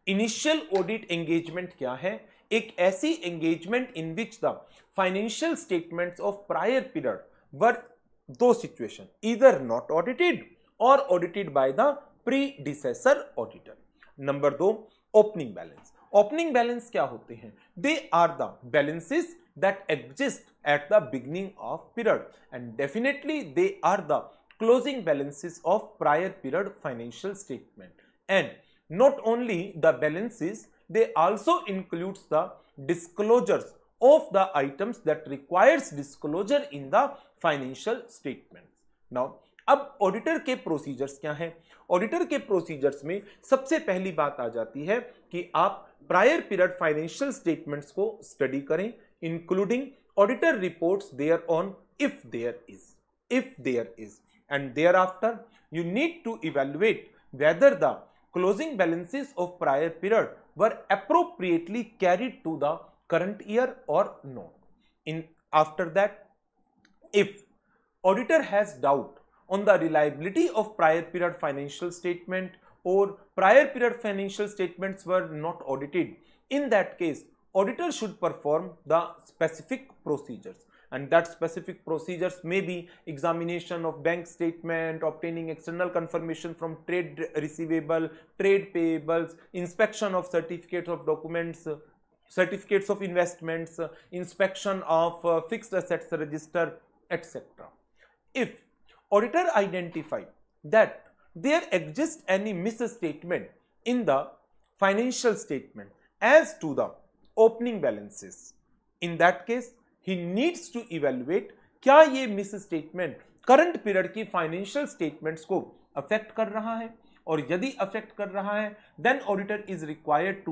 Speaker 1: इनिशियल ऑडिट एंगेजमेंट क्या है? एक ऐसी engagement in which the financial statements of prior period were दो situation, either not audited or audited by the predecessor auditor. Number 2, opening balance. Opening balance क्या होते हैं? They are the balances that exist at the beginning of period and definitely they are the closing balances of prior period financial statement. And not only the balances, they also includes the disclosures of the items that requires disclosure in the financial statements। Now अब auditor के procedures क्या हैं? Auditor के procedures में सबसे पहली बात आ जाती है कि आप प्रायर पीरियड फाइनेंशियल स्टेटमेंट्स को स्टडी करें, including auditor reports thereon if there is, and thereafter you need to evaluate whether the closing balances of prior period were appropriately carried to the current year or not. After that, if auditor has doubt on the reliability of prior period financial statement or prior period financial statements were not audited, in that case auditor should perform the specific procedures, and that specific procedures may be examination of bank statement, obtaining external confirmation from trade receivable, trade payables, inspection of certificates of documents, certificates of investments, inspection of fixed assets register, etc. If auditor identify that there exists any misstatement in the financial statement as to the opening balances, in that case he needs to evaluate क्या ये miss statement current period की financial statements को affect कर रहा है, और यदि affect कर रहा है then auditor is required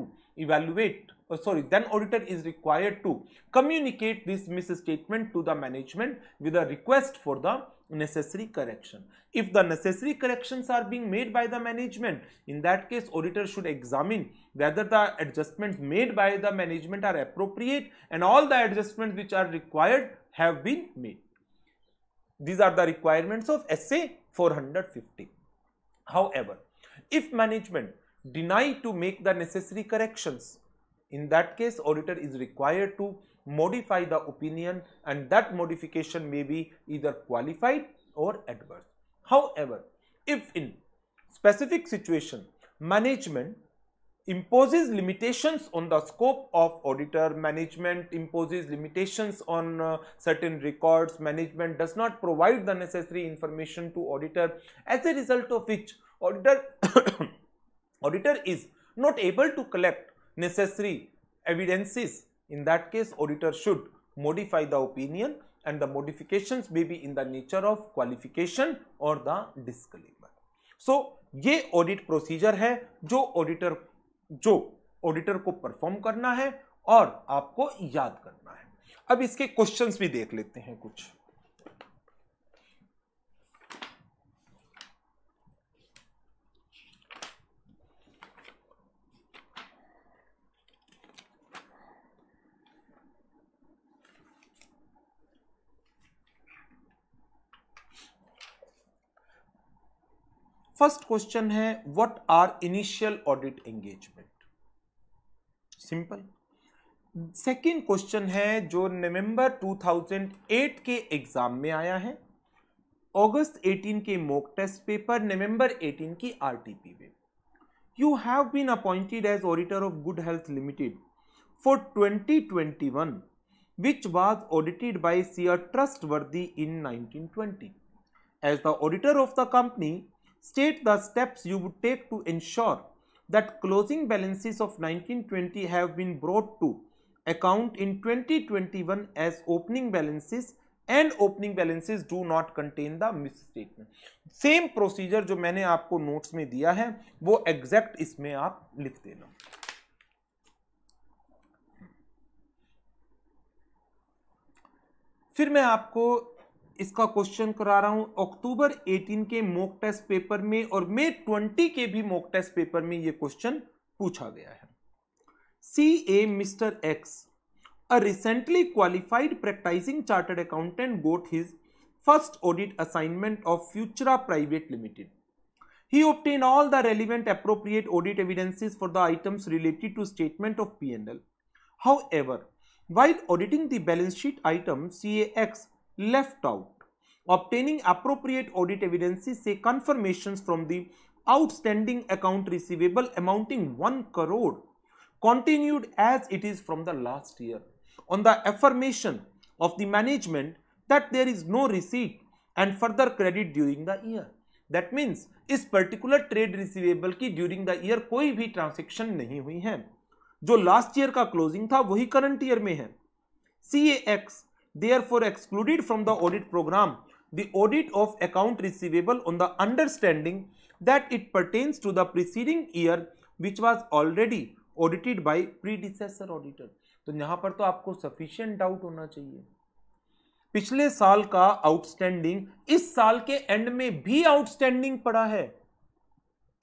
Speaker 1: to communicate this misstatement to the management with a request for the necessary correction. If the necessary corrections are being made by the management, in that case auditor should examine whether the adjustments made by the management are appropriate and all the adjustments which are required have been made. These are the requirements of SA 450. However, if management deny to make the necessary corrections, in that case auditor is required to modify the opinion, and that modification may be either qualified or adverse. However, if in specific situation management imposes limitations on the scope of auditor, management imposes limitations on certain records, management does not provide the necessary information to auditor, as a result of which auditor is not able to collect necessary evidences, in that case auditor should modify the opinion, and the modifications may be in the nature of qualification or the disclaimer. So ये audit procedure है जो auditor को perform करना है और आपको याद करना है। अब इसके क्वेश्चंस भी देख लेते हैं कुछ। फर्स्ट क्वेश्चन है what are initial audit engagement, simple. Second question है जो नवंबर 2008 के एग्जाम में आया है, अगस्त 18 के मॉक टेस्ट पेपर, नवंबर 18 की आरटीपी में। You have been appointed as auditor of Good Health limited for 2021 which was audited by CR Trustworthy in 1920. As the auditor of the company, state the steps you would take to ensure that closing balances of 1920 have been brought to account in 2021 as opening balances and opening balances do not contain the misstatement. Same procedure जो मैंने आपको notes में दिया है वो exact इसमें आप लिख देना। फिर मैं आपको इसका क्वेश्चन करा रहा हूं अक्टूबर 18 के मॉक टेस्ट पेपर में और मई 20 के भी मॉक टेस्ट पेपर में ये क्वेश्चन पूछा गया है। CA mister X, a recently qualified practicing chartered accountant, got his first audit assignment of Futura Private Limited. He obtained all the relevant appropriate audit evidences for the items related to statement of P&L. However, while auditing the balance sheet item, CAX left out obtaining appropriate audit evidences, say confirmations from the outstanding account receivable amounting 1 crore continued as it is from the last year, on the affirmation of the management that there is no receipt and further credit during the year. That means इस particular trade receivable की during the year कोई भी transaction नहीं हुई है, जो last year का closing था वही करंट ईयर में है। CAX therefore excluded from the audit program the audit of account receivable on the understanding that it pertains to the preceding year which was already audited by predecessor auditor। तो यहां पर तो आपको sufficient doubt होना चाहिए। पिछले साल का आउटस्टैंडिंग इस साल के एंड में भी आउटस्टैंडिंग पड़ा है,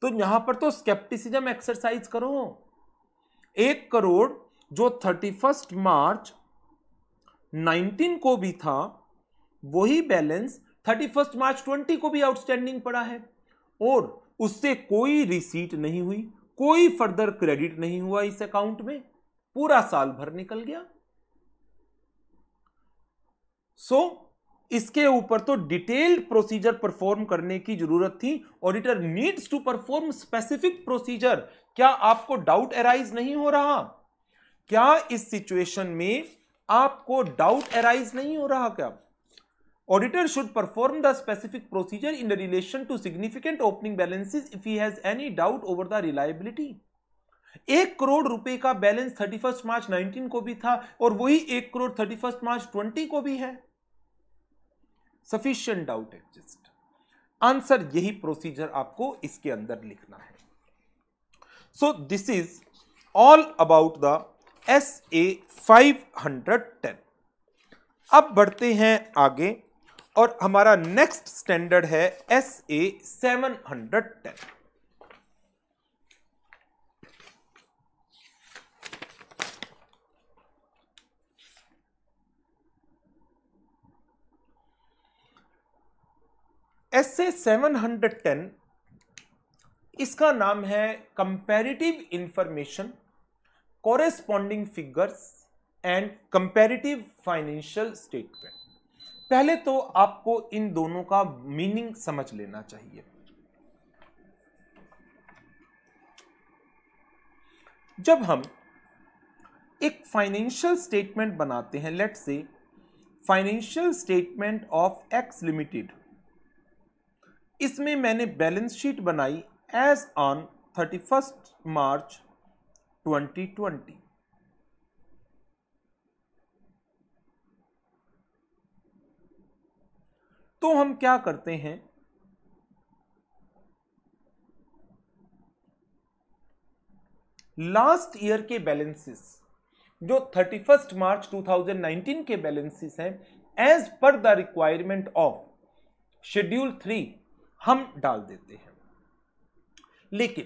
Speaker 1: तो यहां पर तो स्केप्टिसिज्म एक्सरसाइज करो। 1 करोड़ जो 31 मार्च 19 को भी था, वही बैलेंस 31 मार्च 20 को भी आउटस्टैंडिंग पड़ा है और उससे कोई रिसीट नहीं हुई, कोई फर्दर क्रेडिट नहीं हुआ इस अकाउंट में, पूरा साल भर निकल गया। इसके ऊपर तो डिटेल्ड प्रोसीजर परफॉर्म करने की जरूरत थी। Auditor needs to perform specific procedure. क्या आपको डाउट अराइज नहीं हो रहा? क्या इस सिचुएशन में आपको डाउट अराइज नहीं हो रहा? क्या auditor should perform the specific procedure in relation to significant opening balances if he has any doubt over the reliability. 1 crore रुपए का बैलेंस 31 मार्च 19 को भी था और वही 1 करोड़ 31 मार्च 20 को भी है। Sufficient doubt exist. आंसर यही प्रोसीजर आपको इसके अंदर लिखना है। So this is all about the SA 510। अब बढ़ते हैं आगे और हमारा नेक्स्ट स्टैंडर्ड है SA 710। SA 710 इसका नाम है comparative information, corresponding figures and comparative financial statement. पहले तो आपको इन दोनों का मीनिंग समझ लेना चाहिए। जब हम एक फाइनेंशियल स्टेटमेंट बनाते हैं, let's say financial statement of x limited, इसमें मैंने बैलेंस शीट बनाई एज ऑन 31 मार्च 2020। तो हम क्या करते हैं, लास्ट ईयर के बैलेंसेस जो 31 मार्च 2019 के बैलेंसेस हैं, as per the requirement of schedule 3 हम डाल देते हैं। लेकिन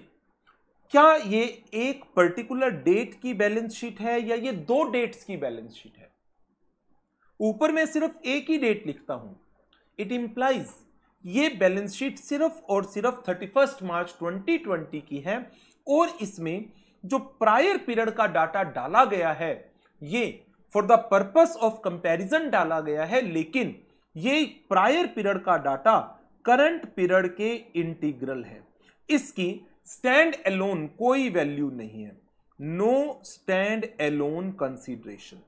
Speaker 1: क्या ये एक पर्टिकुलर डेट की बैलेंस शीट है या ये 2 डेट्स की बैलेंस शीट है? ऊपर मैं सिर्फ एक ही डेट लिखता हूं, इट इंप्लाइज ये बैलेंस शीट सिर्फ और सिर्फ 31 मार्च 2020 की है और इसमें जो प्रायर पीरियड का डाटा डाला गया है ये for the purpose of comparison डाला गया है, लेकिन ये प्रायर पीरियड का डाटा करंट पीरियड के इंटीग्रल है। इसकी स्टैंड एलोन कोई वैल्यू नहीं है, नो स्टैंड एलोन कंसीडरेशन।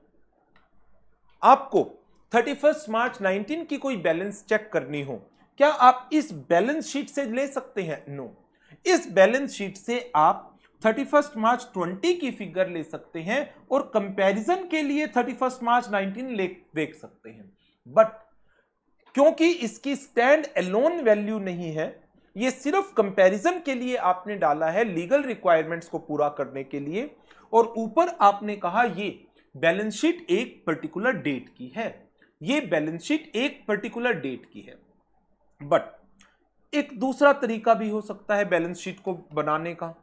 Speaker 1: आपको 31 मार्च 19 की कोई बैलेंस चेक करनी हो, क्या आप इस बैलेंस शीट से ले सकते हैं? नो। इस बैलेंस शीट से आप 31 मार्च 20 की फिगर ले सकते हैं और कंपैरिजन के लिए 31 मार्च 19 देख सकते हैं, बट क्योंकि इसकी स्टैंड एलोन वैल्यू नहीं है, ये सिर्फ कंपैरिजन के लिए आपने डाला है, लीगल रिक्वायरमेंट्स को पूरा करने के लिए, और ऊपर आपने कहा ये बैलेंस शीट एक पर्टिकुलर डेट की है, ये बैलेंस शीट एक पर्टिकुलर डेट की है। बट एक दूसरा तरीका भी हो सकता है बैलेंस शीट को बनाने का,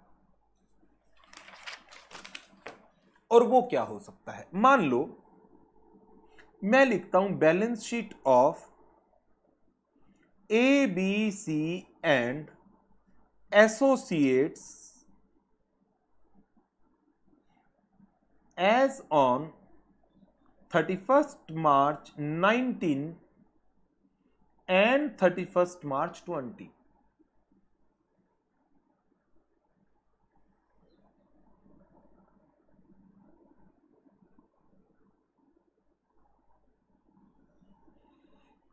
Speaker 1: और वो क्या हो सकता है? मान लो मैं लिखता हूं balance sheet of ABC and associates as on 31st March 19 and 31st March 20।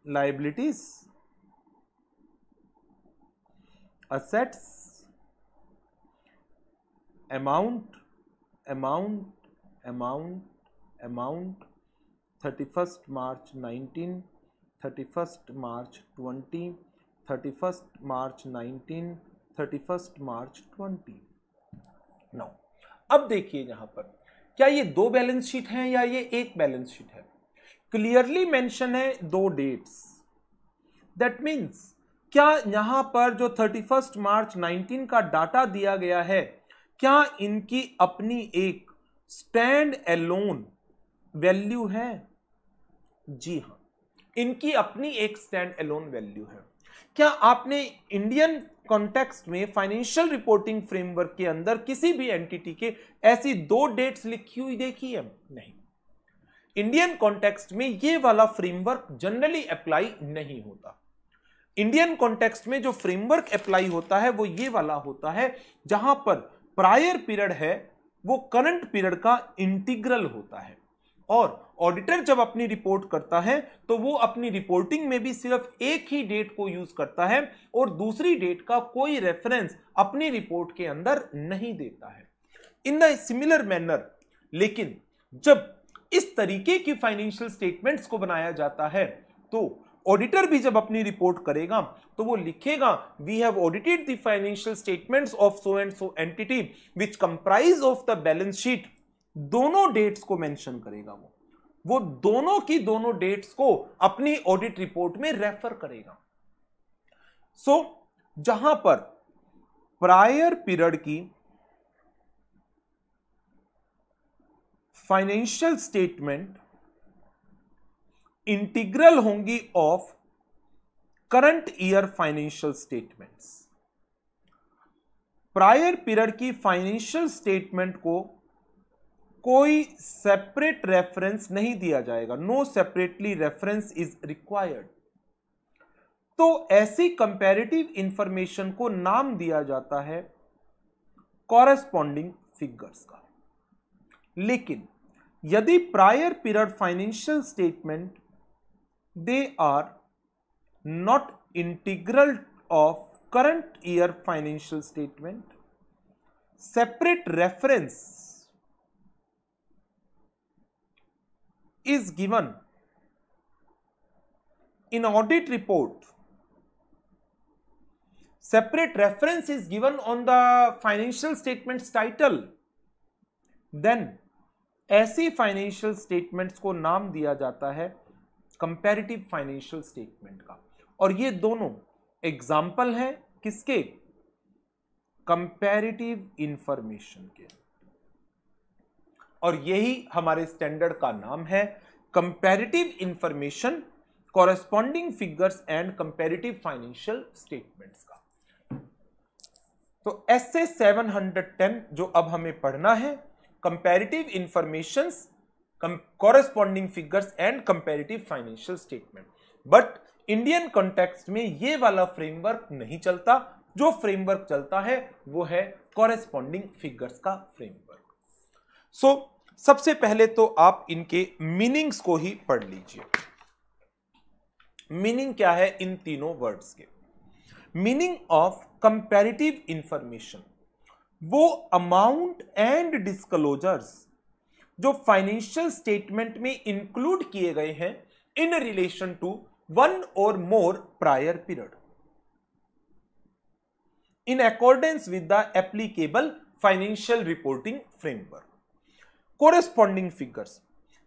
Speaker 1: Liabilities, assets, amount 31st March 19, 31 March 20, 31 March 19, 31 March 20। Now अब देखिए यहां पर क्या ये दो बैलेंस शीट हैं या ये एक बैलेंस शीट है? क्लियरली मेंशन है दो डेट्स। दैट मीन्स क्या यहां पर जो 31 मार्च 19 का डाटा दिया गया है, क्या इनकी अपनी एक स्टैंड एलोन वैल्यू है? जी हां, इनकी अपनी एक स्टैंड एलोन वैल्यू है। क्या आपने इंडियन कॉन्टेक्स्ट में फाइनेंशियल रिपोर्टिंग फ्रेमवर्क के अंदर किसी भी एंटिटी के ऐसी दो डेट्स लिखी हुई देखी है? नहीं। इंडियन कॉन्टेक्स्ट में ये वाला फ्रेमवर्क जनरली अप्लाई नहीं होता। इंडियन कॉन्टेक्स्ट में जो फ्रेमवर्क अप्लाई होता है वो ये वाला होता है जहां पर प्रायर पीरियड है वो करंट पीरियड का इंटीग्रल होता है, और ऑडिटर जब अपनी रिपोर्ट करता है तो वो अपनी रिपोर्टिंग में भी सिर्फ एक ही डेट को यूज करता है और दूसरी डेट का कोई रेफरेंस अपनी रिपोर्ट के अंदर नहीं देता है। इन द सिमिलर मैनर, लेकिन जब इस तरीके की फाइनेंशियल स्टेटमेंट्स को बनाया जाता है तो ऑडिटर भी जब अपनी रिपोर्ट करेगा तो वो लिखेगा we have audited the financial statements of so and so entity which comprise of the balance sheet. दोनों डेट्स को मेंशन करेगा, वो दोनों की दोनों डेट्स को अपनी ऑडिट रिपोर्ट में रेफर करेगा। सो जहां पर प्रायर पीरियड की फाइनेंशियल स्टेटमेंट इंटीग्रल होंगी of current year financial statements, prior period की फाइनेंशियल स्टेटमेंट को कोई सेपरेट रेफरेंस नहीं दिया जाएगा, no separately reference is required. तो ऐसी कंपैरेटिव इंफॉर्मेशन को नाम दिया जाता है कॉरेस्पॉन्डिंग फिगर्स का। लेकिन यदि prior period financial statement they are not integral of current year financial statement, separate reference is given in audit report, separate reference is given on the financial statements title, then ऐसी financial statements को नाम दिया जाता है comparative financial statement का। और ये दोनों एग्जाम्पल हैं किसके? कंपैरेटिव इंफॉर्मेशन के। और यही हमारे स्टैंडर्ड का नाम है comparative information, corresponding figures and comparative financial statements का। तो ऐसे 710 जो अब हमें पढ़ना है, comparative informations, corresponding figures and comparative financial statement. But Indian context में ये वाला फ्रेमवर्क नहीं चलता, जो फ्रेमवर्क चलता है वो है कॉरेस्पॉन्डिंग फिगर्स का फ्रेमवर्क। सो सबसे पहले तो आप इनके मीनिंग्स को ही पढ़ लीजिए। मीनिंग क्या है इन तीनों वर्ड्स के? मीनिंग ऑफ कंपैरेटिव इंफॉर्मेशन, वो अमाउंट एंड डिस्क्लोजर्स जो फाइनेंशियल स्टेटमेंट में इंक्लूड किए गए हैं इन रिलेशन टू वन और more prior period in accordance with the applicable financial reporting framework. Corresponding figures,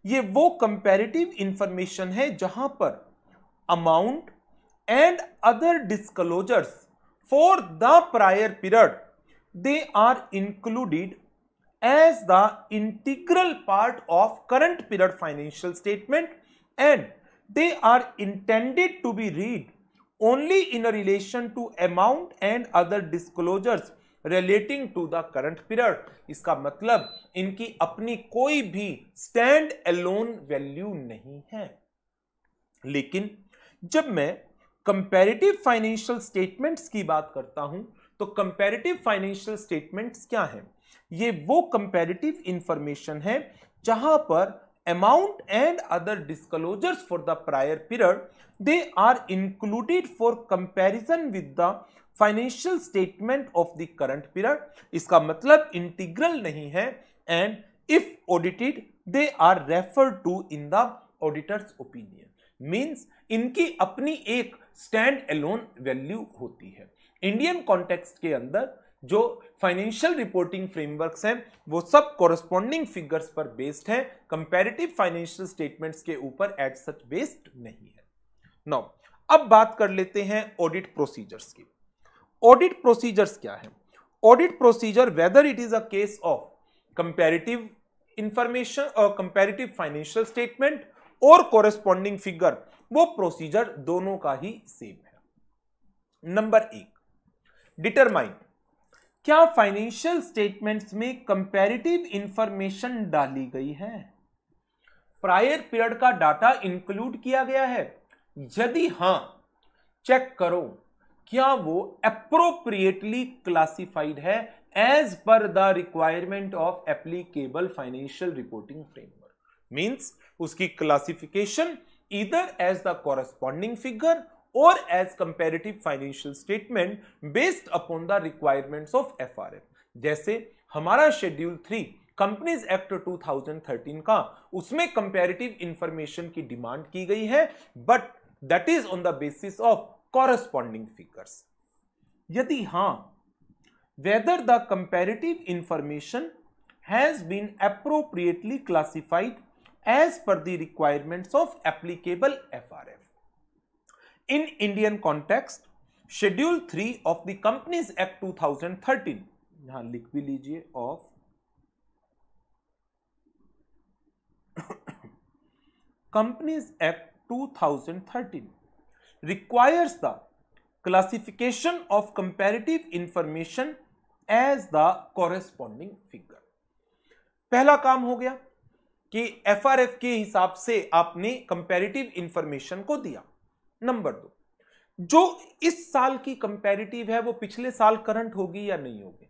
Speaker 1: ये वो कंपैरेटिव इंफॉर्मेशन है जहां पर amount and other disclosures for the prior period they are included as the integral part of current period financial statement, and they are intended to be read only in a relation to amount and other disclosures relating to the current period। इसका मतलब इनकी अपनी कोई भी stand alone value नहीं है। लेकिन जब मैं कंपैरेटिव फाइनेंशियल स्टेटमेंट्स की बात करता हूं तो कंपैरेटिव फाइनेंशियल स्टेटमेंट्स क्या हैं? ये वो कंपैरेटिव इंफॉर्मेशन है जहां पर amount and other disclosures for the prior period they are included for comparison with the financial statement of the current period. इसका मतलब इंटीग्रल नहीं है, and if audited they are referred to in the auditor's opinion. Means इनकी अपनी एक stand alone value होती है। Indian context के अंदर जो फाइनेंशियल रिपोर्टिंग फ्रेमवर्क्स हैं वो सब कॉरेस्पॉन्डिंग फिगर्स पर बेस्ड है, कंपैरेटिव फाइनेंशियल स्टेटमेंट्स के ऊपर एज सच बेस्ड नहीं है। नाउ अब बात कर लेते हैं ऑडिट प्रोसीजर्स की। ऑडिट प्रोसीजर्स क्या है? Audit procedure whether it is a case of comparative information और कंपैरेटिव फाइनेंशियल स्टेटमेंट और कॉरेस्पॉन्डिंग फिगर, वो प्रोसीजर दोनों का ही सेम है। नंबर 1, डिटरमाइन क्या फाइनेंशियल स्टेटमेंट्स में कंपैरेटिव इंफॉर्मेशन डाली गई है, प्रायर पीरियड का डाटा इंक्लूड किया गया है, यदि हां चेक करो क्या वो एप्रोप्रिएटली क्लासिफाइड है as per the requirement of applicable financial reporting framework. Means उसकी classification either as the corresponding figure और as comparative financial statement based upon the requirements of FRF. जैसे हमारा शेड्यूल 3 कंपनीज एक्ट 2013 का, उसमें comparative information की demand की गई है, but that is on the basis of corresponding figures. यदि हां, whether the comparative information has been appropriately classified as per the requirements of applicable FRF. In Indian context, Schedule 3 of the Companies Act 2013, यहां लिख भी लीजिए, of Companies Act 2013 requires the classification of comparative information as the corresponding figure। पहला काम हो गया कि FRF के हिसाब से आपने कंपैरेटिव इंफॉर्मेशन को दिया। नंबर 2, जो इस साल की कंपैरेटिव है वो पिछले साल करंट होगी या नहीं होगी।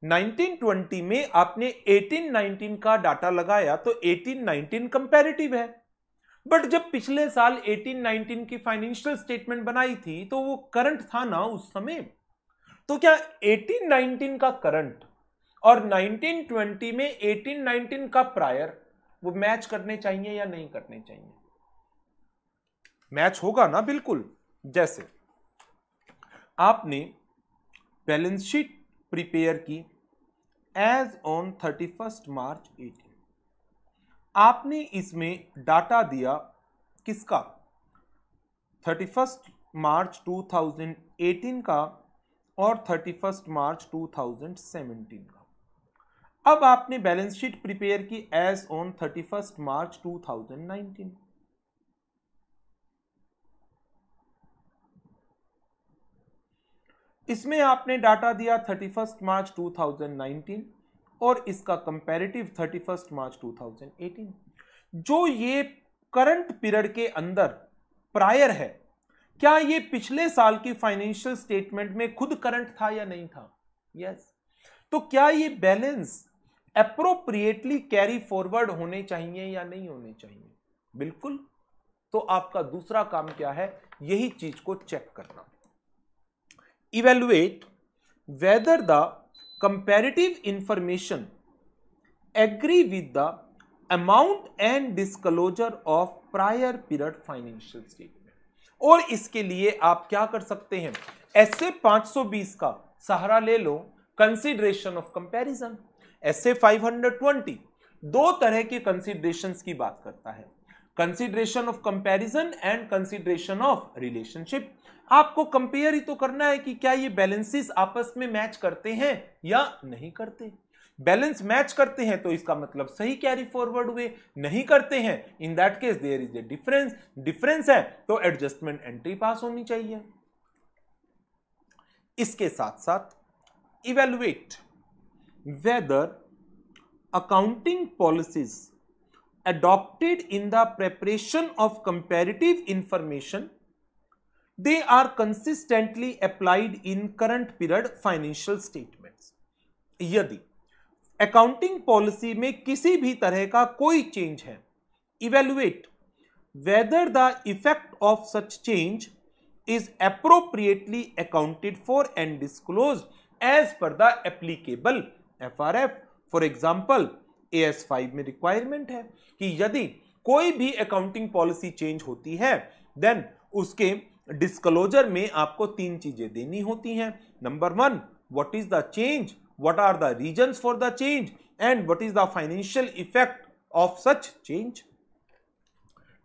Speaker 1: 1920 में आपने 1819 का डाटा लगाया तो 1819 कंपैरेटिव है, बट जब पिछले साल 1819 की फाइनेंशियल स्टेटमेंट बनाई थी तो वो करंट था ना उस समय। तो क्या 1819 का करंट और 1920 में 1819 का प्रायर वो मैच करने चाहिए या नहीं करने चाहिए? मैच होगा ना, बिल्कुल। जैसे आपने बैलेंस शीट प्रिपेयर की एज ऑन 31 मार्च 18, आपने इसमें डाटा दिया किसका? 31 मार्च 2018 का और 31 मार्च 2017 का। अब आपने बैलेंस शीट प्रिपेयर की एज ऑन 31 मार्च 2019। इसमें आपने डाटा दिया 31 मार्च 2019 और इसका कंपैरेटिव 31 मार्च 2018। जो ये करंट पीरियड के अंदर प्रायर है, क्या ये पिछले साल की फाइनेंशियल स्टेटमेंट में खुद करंट था या नहीं था? यस। तो क्या ये बैलेंस एप्रोप्रिएटली कैरी फॉरवर्ड होने चाहिए या नहीं होने चाहिए? बिल्कुल। तो आपका दूसरा काम क्या है? यही चीज को चेक करना। Evaluate whether the comparative information agree with the amount and disclosure of prior period financial statement। और इसके लिए आप क्या कर सकते हैं? ऐसे 520 का सहारा ले लो, कंसीडरेशन ऑफ कंपैरिजन। ऐसे 520 दो तरह के कंसीडरेशंस की बात करता है, consideration of comparison and consideration of relationship. आपको कंपेयर ही तो करना है कि क्या ये बैलेंसेस आपस में मैच करते हैं या नहीं करते। बैलेंस मैच करते हैं तो इसका मतलब सही कैरी फॉरवर्ड हुए, नहीं करते हैं in that case there is a difference. Difference है तो एडजस्टमेंट एंट्री पास होनी चाहिए। इसके साथ साथ evaluate whether accounting policies adopted in the preparation of comparative information they are consistently applied in current period financial statements। यदि अकाउंटिंग पॉलिसी में किसी भी तरह का कोई चेंज है, evaluate whether the effect of such change is appropriately accounted for and disclosed as per the applicable FRF. For example AS5 में requirement है कि यदि कोई भी अकाउंटिंग पॉलिसी चेंज होती है देन उसके डिस्क्लोजर में आपको 3 चीजें देनी होती हैं। Number 1, what is the change, what are the reasons for the change and what is the financial effect of such change.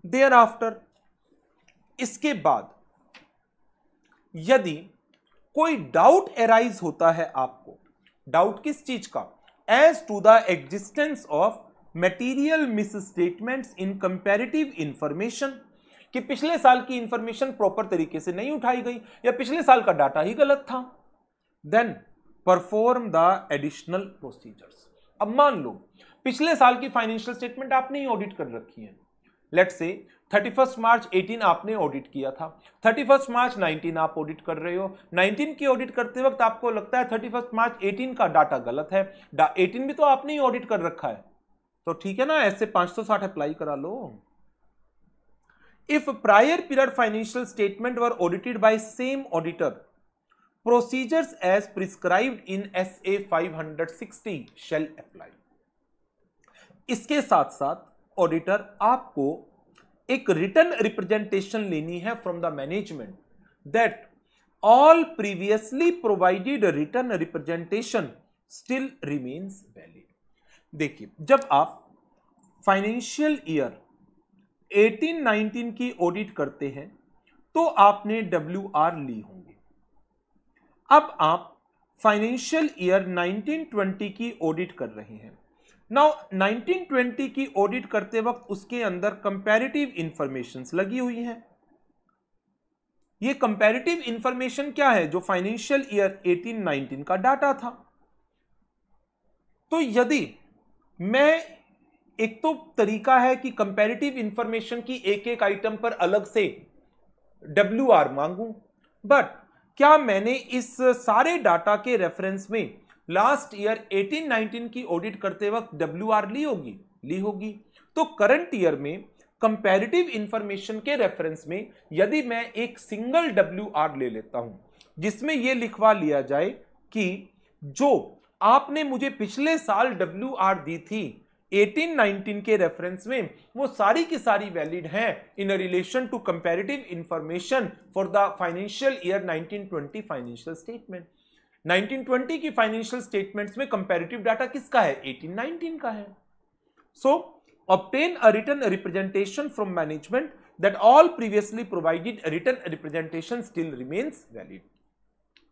Speaker 1: Thereafter, इसके बाद यदि कोई डाउट एराइज होता है आपको, डाउट किस चीज का, as to the existence of material misstatements in comparative information, कि पिछले साल की इंफॉर्मेशन प्रॉपर तरीके से नहीं उठाई गई या पिछले साल का डाटा ही गलत था, then perform the additional procedures. अब मान लो पिछले साल की फाइनेंशियल स्टेटमेंट आपने ही ऑडिट कर रखी है, लेट्स से 31 मार्च 18 आपने ऑडिट किया था, 31 मार्च 19 आप ऑडिट कर रहे हो, 19 की ऑडिट करते वक्त आपको लगता है 31 मार्च 18 का डाटा गलत है, 18 भी तो आपने ही ऑडिट कर रखा है, तो ठीक है ना, ऐसे 560 अप्लाई करा लो। If prior period financial statement were audited by same auditor, procedures as prescribed in SA 560 shall apply. इसके साथ साथ ऑडिटर आपको एक रिटन रिप्रेजेंटेशन लेनी है from the management that all previously provided written representation still remains valid. देखिए, जब आप फाइनेंशियल ईयर 18-19 की ऑडिट करते हैं तो आपने WR ली होंगी। अब आप फाइनेंशियल ईयर 19-20 की ऑडिट कर रहे हैं। नाउ 19-20 की ऑडिट करते वक्त उसके अंदर कंपैरेटिव इंफॉर्मेशंस लगी हुई हैं। ये कंपैरेटिव इंफॉर्मेशन क्या है? जो फाइनेंशियल ईयर 18-19 का डाटा था। तो यदि मैं, एक तो तरीका है कि कंपैरेटिव इंफॉर्मेशन की एक एक आइटम पर अलग से WR मांगूं, बट क्या मैंने इस सारे डाटा के रेफरेंस में लास्ट ईयर 18-19 की ऑडिट करते वक्त WR ली होगी? ली होगी। तो करंट ईयर में कंपैरेटिव इंफॉर्मेशन के रेफरेंस में यदि मैं एक सिंगल WR ले लेता हूं जिसमें यह लिखवा लिया जाए कि जो आपने मुझे पिछले साल WR दी थी 18-19 के रेफरेंस में, वो सारी की सारी वैलिड हैं in relation to comparative information for the financial year 19-20 financial statement. 19-20 की फाइनेंशियल स्टेटमेंट्स में कंपैरेटिव डाटा किसका है? 18-19 का है। सो obtain a written representation from management that all previously provided written representation still remains valid।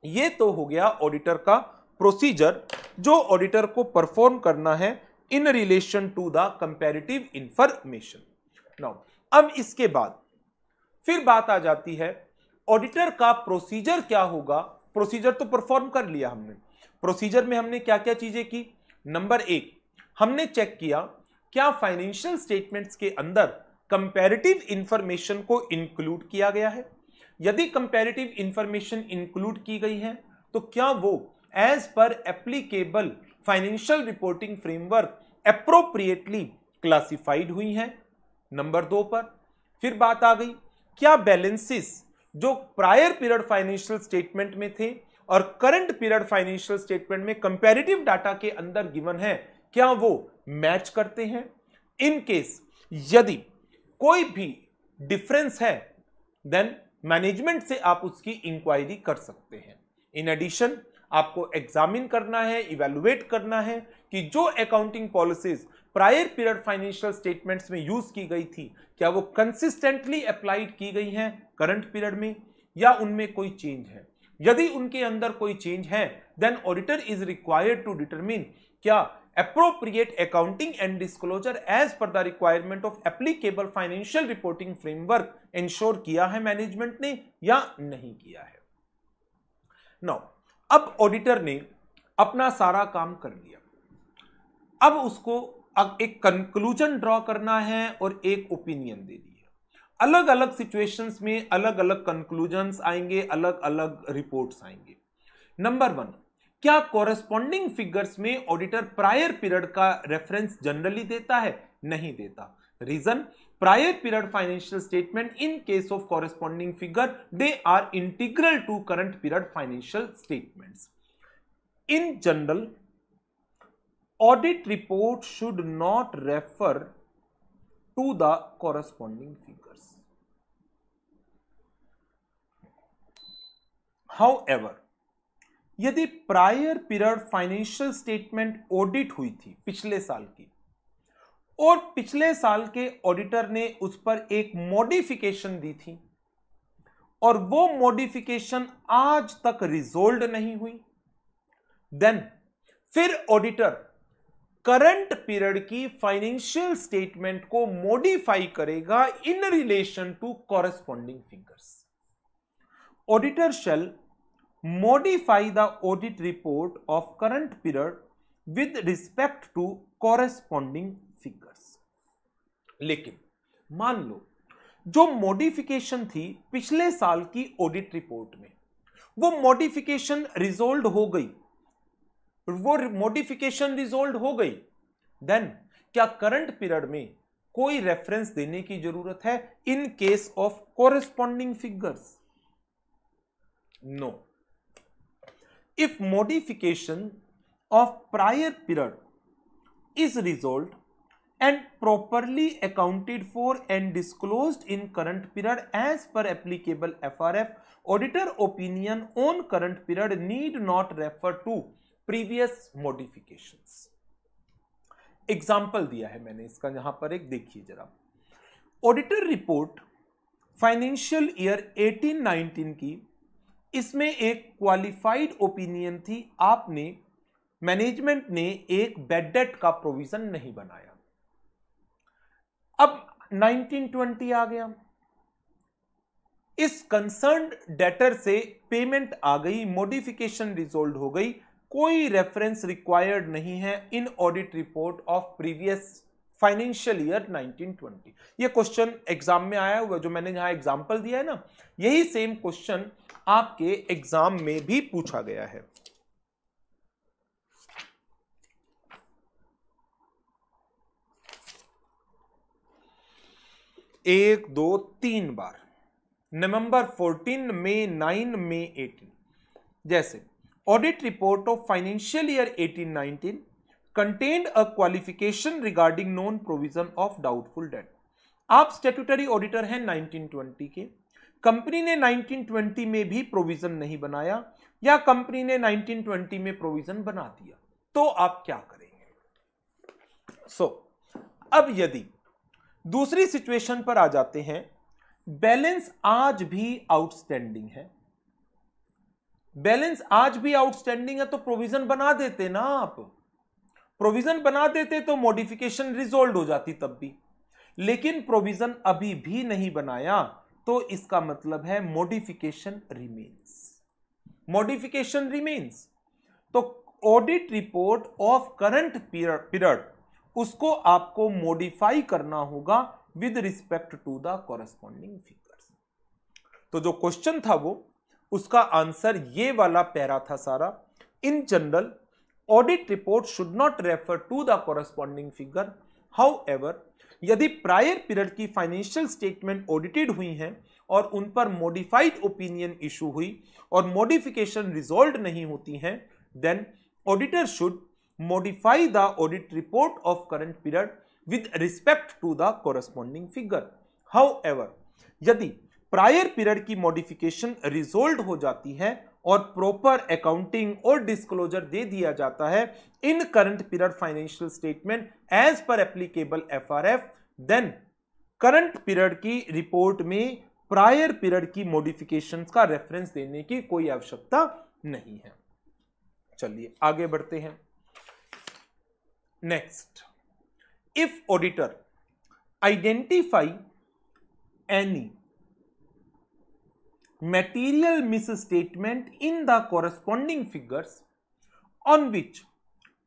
Speaker 1: ये तो हो गया ऑडिटर का प्रोसीजर जो ऑडिटर को परफॉर्म करना है in relation to the comparative information. Now अब इसके बाद फिर बात आ जाती है ऑडिटर का प्रोसीजर क्या होगा। प्रोसीजर तो परफॉर्म कर लिया हमने। प्रोसीजर में हमने क्या क्या चीजें की? नंबर 1, हमने चेक किया क्या फाइनेंशियल स्टेटमेंट्स के अंदर कंपैरेटिव इंफॉर्मेशन को इंक्लूड किया गया है। यदि कंपैरेटिव इंफॉर्मेशन इंक्लूड की गई है तो क्या वो as per applicable financial reporting framework appropriately classified हुई हैं। नंबर 2 पर फिर बात आ गई क्या बैलेंसेस जो प्रायर पीरियड फाइनेंशियल स्टेटमेंट में थे और करंट पीरियड फाइनेंशियल स्टेटमेंट में कंपैरेटिव डाटा के अंदर गिवन है, क्या वो मैच करते हैं। इन केस यदि कोई भी डिफरेंस है देन मैनेजमेंट से आप उसकी इंक्वायरी कर सकते हैं। इन एडिशन आपको एग्जामिन करना है, इवैल्यूएट करना है कि जो accounting policies prior period financial statements में यूज की गई थी क्या वो कंसिस्टेंटली अप्लाइड की गई हैं करंट पीरियड में या उनमें कोई चेंज है। यदि उनके अंदर कोई चेंज है then auditor is required to determine क्या appropriate accounting and disclosure as per the requirement of applicable financial reporting framework ensure किया है मैनेजमेंट ने या नहीं किया है। नाउ अब ऑडिटर ने अपना सारा काम कर लिया, अब उसको अब एक कंक्लूजन ड्रॉ करना है और एक ओपिनियन देनी है। अलग अलग सिचुएशंस में अलग अलग कंक्लूजन्स आएंगे, अलग अलग रिपोर्ट्स आएंगे। नंबर 1, क्या कॉरेस्पॉन्डिंग फिगर्स में ऑडिटर प्रायर पीरियड का रेफरेंस जनरली देता है? नहीं देता। Reason, prior period financial statement in case of corresponding figure they are integral to current period financial statements. In general audit report should not refer to the corresponding figures. However, यदि prior period financial statement audit हुई थी पिछले साल की और पिछले साल के ऑडिटर ने उस पर एक मॉडिफिकेशन दी थी और वो मॉडिफिकेशन आज तक रिजोल्व नहीं हुई, देन फिर ऑडिटर करंट पीरियड की फाइनेंशियल स्टेटमेंट को मॉडिफाई करेगा in relation to corresponding figures. Auditor shall modify the audit report of current period with respect to corresponding figures. लेकिन मान लो जो मॉडिफिकेशन थी पिछले साल की ऑडिट रिपोर्ट में, वो मॉडिफिकेशन रिजोल्व हो गई, देन क्या करंट पीरियड में कोई रेफरेंस देने की जरूरत है in case of corresponding figures? No. If modification of prior period is resolved and properly accounted for and disclosed in current period as per applicable FRF, auditor opinion on current period need not refer to previous modifications. Example दिया है मैंने इसका, यहां पर एक देखिए जरा. Auditor report financial year 18-19 की, इसमें एक क्वालिफाइड ओपिनियन थी, आपने मैनेजमेंट ने एक बैड डेट का प्रोविजन नहीं बनाया. अब 1920 आ गया, इस कंसर्न्ड डेटर से पेमेंट आ गई, मॉडिफिकेशन रिजोल्व हो गई, कोई रेफरेंस रिक्वायर्ड नहीं है इन audit report of previous financial year 1920. ये क्वेश्चन एग्जाम में आया हुआ, जो मैंने यहां एग्जांपल दिया है ना, यही सेम क्वेश्चन आपके एग्जाम में भी पूछा गया है. 1, 2, 3 बार, नवंबर 14, मई 9, मई 18. जैसे audit report of financial year 18-19 contained a qualification regarding known provision of doubtful debt. आप स्टैट्यूटरी ऑडिटर हैं 1920 के, कंपनी ने 1920 में भी प्रोविजन नहीं बनाया या कंपनी ने 1920 में प्रोविजन बना दिया, तो आप क्या करेंगे? अब यदि दूसरी सिचुएशन पर आ जाते हैं, बैलेंस आज भी आउटस्टैंडिंग है, बैलेंस आज भी आउटस्टैंडिंग है तो प्रोविजन बना देते ना. आप प्रोविजन बना देते तो मॉडिफिकेशन रिजोल्व हो जाती तब भी, लेकिन प्रोविजन अभी भी नहीं बनाया, तो इसका मतलब है मॉडिफिकेशन रिमेन्स. तो audit report of current period, उसको आपको मॉडिफाई करना होगा with respect to the corresponding figures. तो जो क्वेश्चन था वो, उसका आंसर ये वाला पैरा था सारा. In general audit report should not refer to the corresponding figure. However, यदि प्रायर पीरियड की फाइनेंशियल स्टेटमेंट ऑडिटेड हुई हैं और उन पर मॉडिफाइड ओपिनियन इशू हुई और मॉडिफिकेशन रिजॉल्व नहीं होती हैं, then auditor should modify the audit report of current period with respect to the corresponding figure. However, यदि प्रायर पीरियड की मॉडिफिकेशन रिजोल्व हो जाती है और प्रॉपर अकाउंटिंग और डिस्क्लोजर दे दिया जाता है in current period financial statement as per applicable FRF, then current period की रिपोर्ट में प्रायर पीरियड की मॉडिफिकेशंस का रेफरेंस देने की कोई आवश्यकता नहीं है. चलिए आगे बढ़ते हैं. Next, if auditor identify any material misstatement in the corresponding figures on which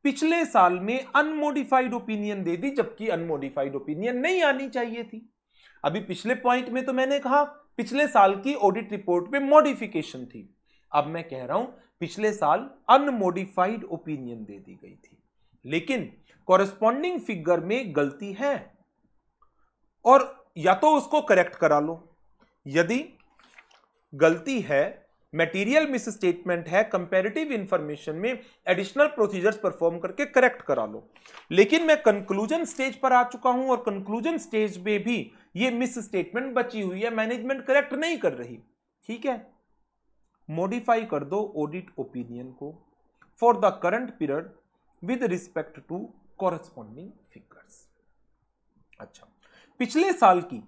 Speaker 1: पिछले साल में अनमोडिफाइड ओपिनियन दे दी, जबकि अनमोडिफाइड ओपिनियन नहीं आनी चाहिए थी. अभी पिछले पॉइंट में तो मैंने कहा पिछले साल की ऑडिट रिपोर्ट में मॉडिफिकेशन थी, अब मैं कह रहा हूं पिछले साल अनमोडिफाइड ओपिनियन दे दी गई थी, लेकिन कॉरेस्पॉन्डिंग फिगर में गलती है और या तो उसको करेक्ट करा लो. यदि गलती है मटेरियल मिस स्टेटमेंट है, कंपैरेटिव इंफॉर्मेशन में एडिशनल प्रोसीजर्स परफॉर्म करके करेक्ट करा लो। लेकिन मैं कंक्लूजन स्टेज पर आ चुका हूं और कंक्लूजन स्टेज में भी ये मिस स्टेटमेंट बची हुई है, मैनेजमेंट करेक्ट नहीं कर रही। ठीक है, मॉडिफाई कर दो ऑडिट ओपिनियन को for the current period with respect to corresponding figures. अच्छा, पिछले साल की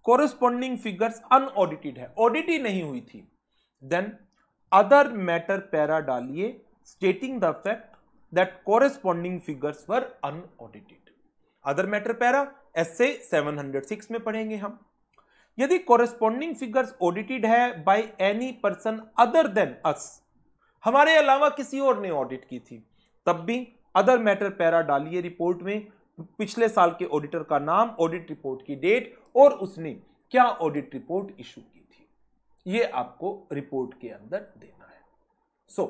Speaker 1: कॉरेस्पॉन्डिंग फिगर्स अनऑडिटेड है, ऑडिट ही नहीं हुई थी। देन अदर मैटर पैरा डालिए stating the fact that corresponding figures were unaudited. Other matter para SA 706 में पढ़ेंगे हम। यदि कॉरेस्पॉन्डिंग फिगर्स ऑडिटेड है by any person other than us, हमारे अलावा किसी और ने ऑडिट की थी, तब भी अदर मैटर पैरा डालिए रिपोर्ट में, पिछले साल के ऑडिटर का नाम, ऑडिट रिपोर्ट की डेट और उसने क्या ऑडिट रिपोर्ट इशू की थी, ये आपको रिपोर्ट के अंदर देना है।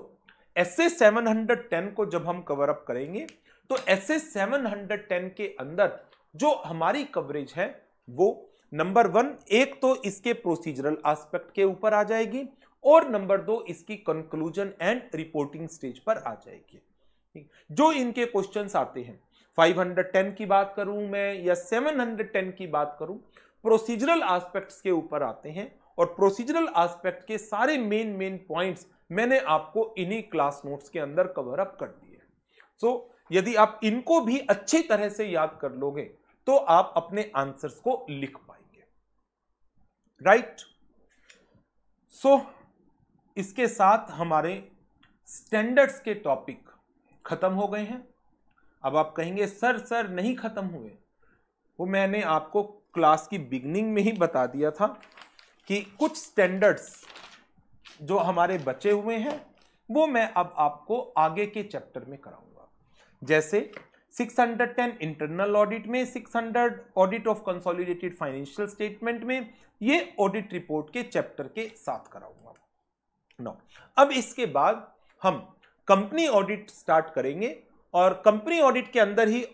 Speaker 1: एसए 710 को जब हम कवर अप करेंगे तो एसए 710 के अंदर जो हमारी कवरेज है वो नंबर 1 एक तो इसके प्रोसीजरल एस्पेक्ट के ऊपर आ जाएगी और नंबर 2 इसकी कंक्लूजन एंड रिपोर्टिंग स्टेज पर आ जाएगी। जो इनके क्वेश्चंस आते हैं, 510 की बात करूं मैं या 710 की बात करूं, प्रोसीजरल एस्पेक्ट्स के ऊपर आते हैं और प्रोसीजरल एस्पेक्ट के सारे मेन पॉइंट्स मैंने आपको इन्हीं क्लास नोट्स के अंदर कवर अप कर दिए। यदि आप इनको भी अच्छी तरह से याद कर लोगे तो आप अपने आंसर्स को लिख पाएंगे, राइट। इसके साथ हमारे स्टैंडर्ड्स के टॉपिक खत्म हो गए हैं। अब आप कहेंगे सर नहीं खत्म हुए, वो मैंने आपको क्लास की बिगनिंग में ही बता दिया था कि कुछ स्टैंडर्ड्स जो हमारे बचे हुए हैं वो मैं अब आपको आगे के चैप्टर में कराऊंगा। जैसे 610 इंटरनल ऑडिट में, 600 audit of consolidated financial statement में, ये ऑडिट रिपोर्ट के चैप्टर के साथ कराऊंगा। अब इसके बाद हम कंपनी ऑडिट स्टार्ट करेंगे और कंपनी ऑडिट के अंदर ही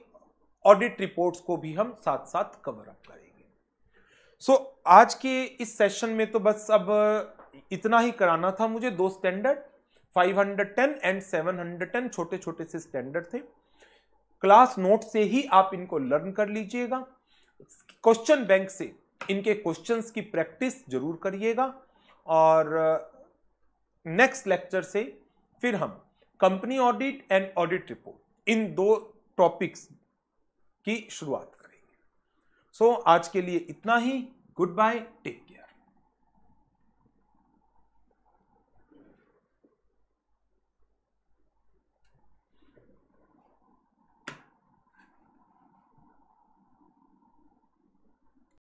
Speaker 1: ऑडिट रिपोर्ट्स को भी हम साथ साथ कवर अप करेंगे। आज के इस सेशन में तो बस अब इतना ही कराना था मुझे। 2 स्टैंडर्ड 510 एंड 710 छोटे छोटे से स्टैंडर्ड थे। क्लास नोट से ही आप इनको लर्न कर लीजिएगा। क्वेश्चन बैंक से इनके क्वेश्चंस की प्रैक्टिस जरूर करिएगा और नेक्स्ट लेक्चर से फिर हम company audit and audit report इन 2 टॉपिक्स की शुरुआत करेंगे। आज के लिए इतना ही। Good bye, take care.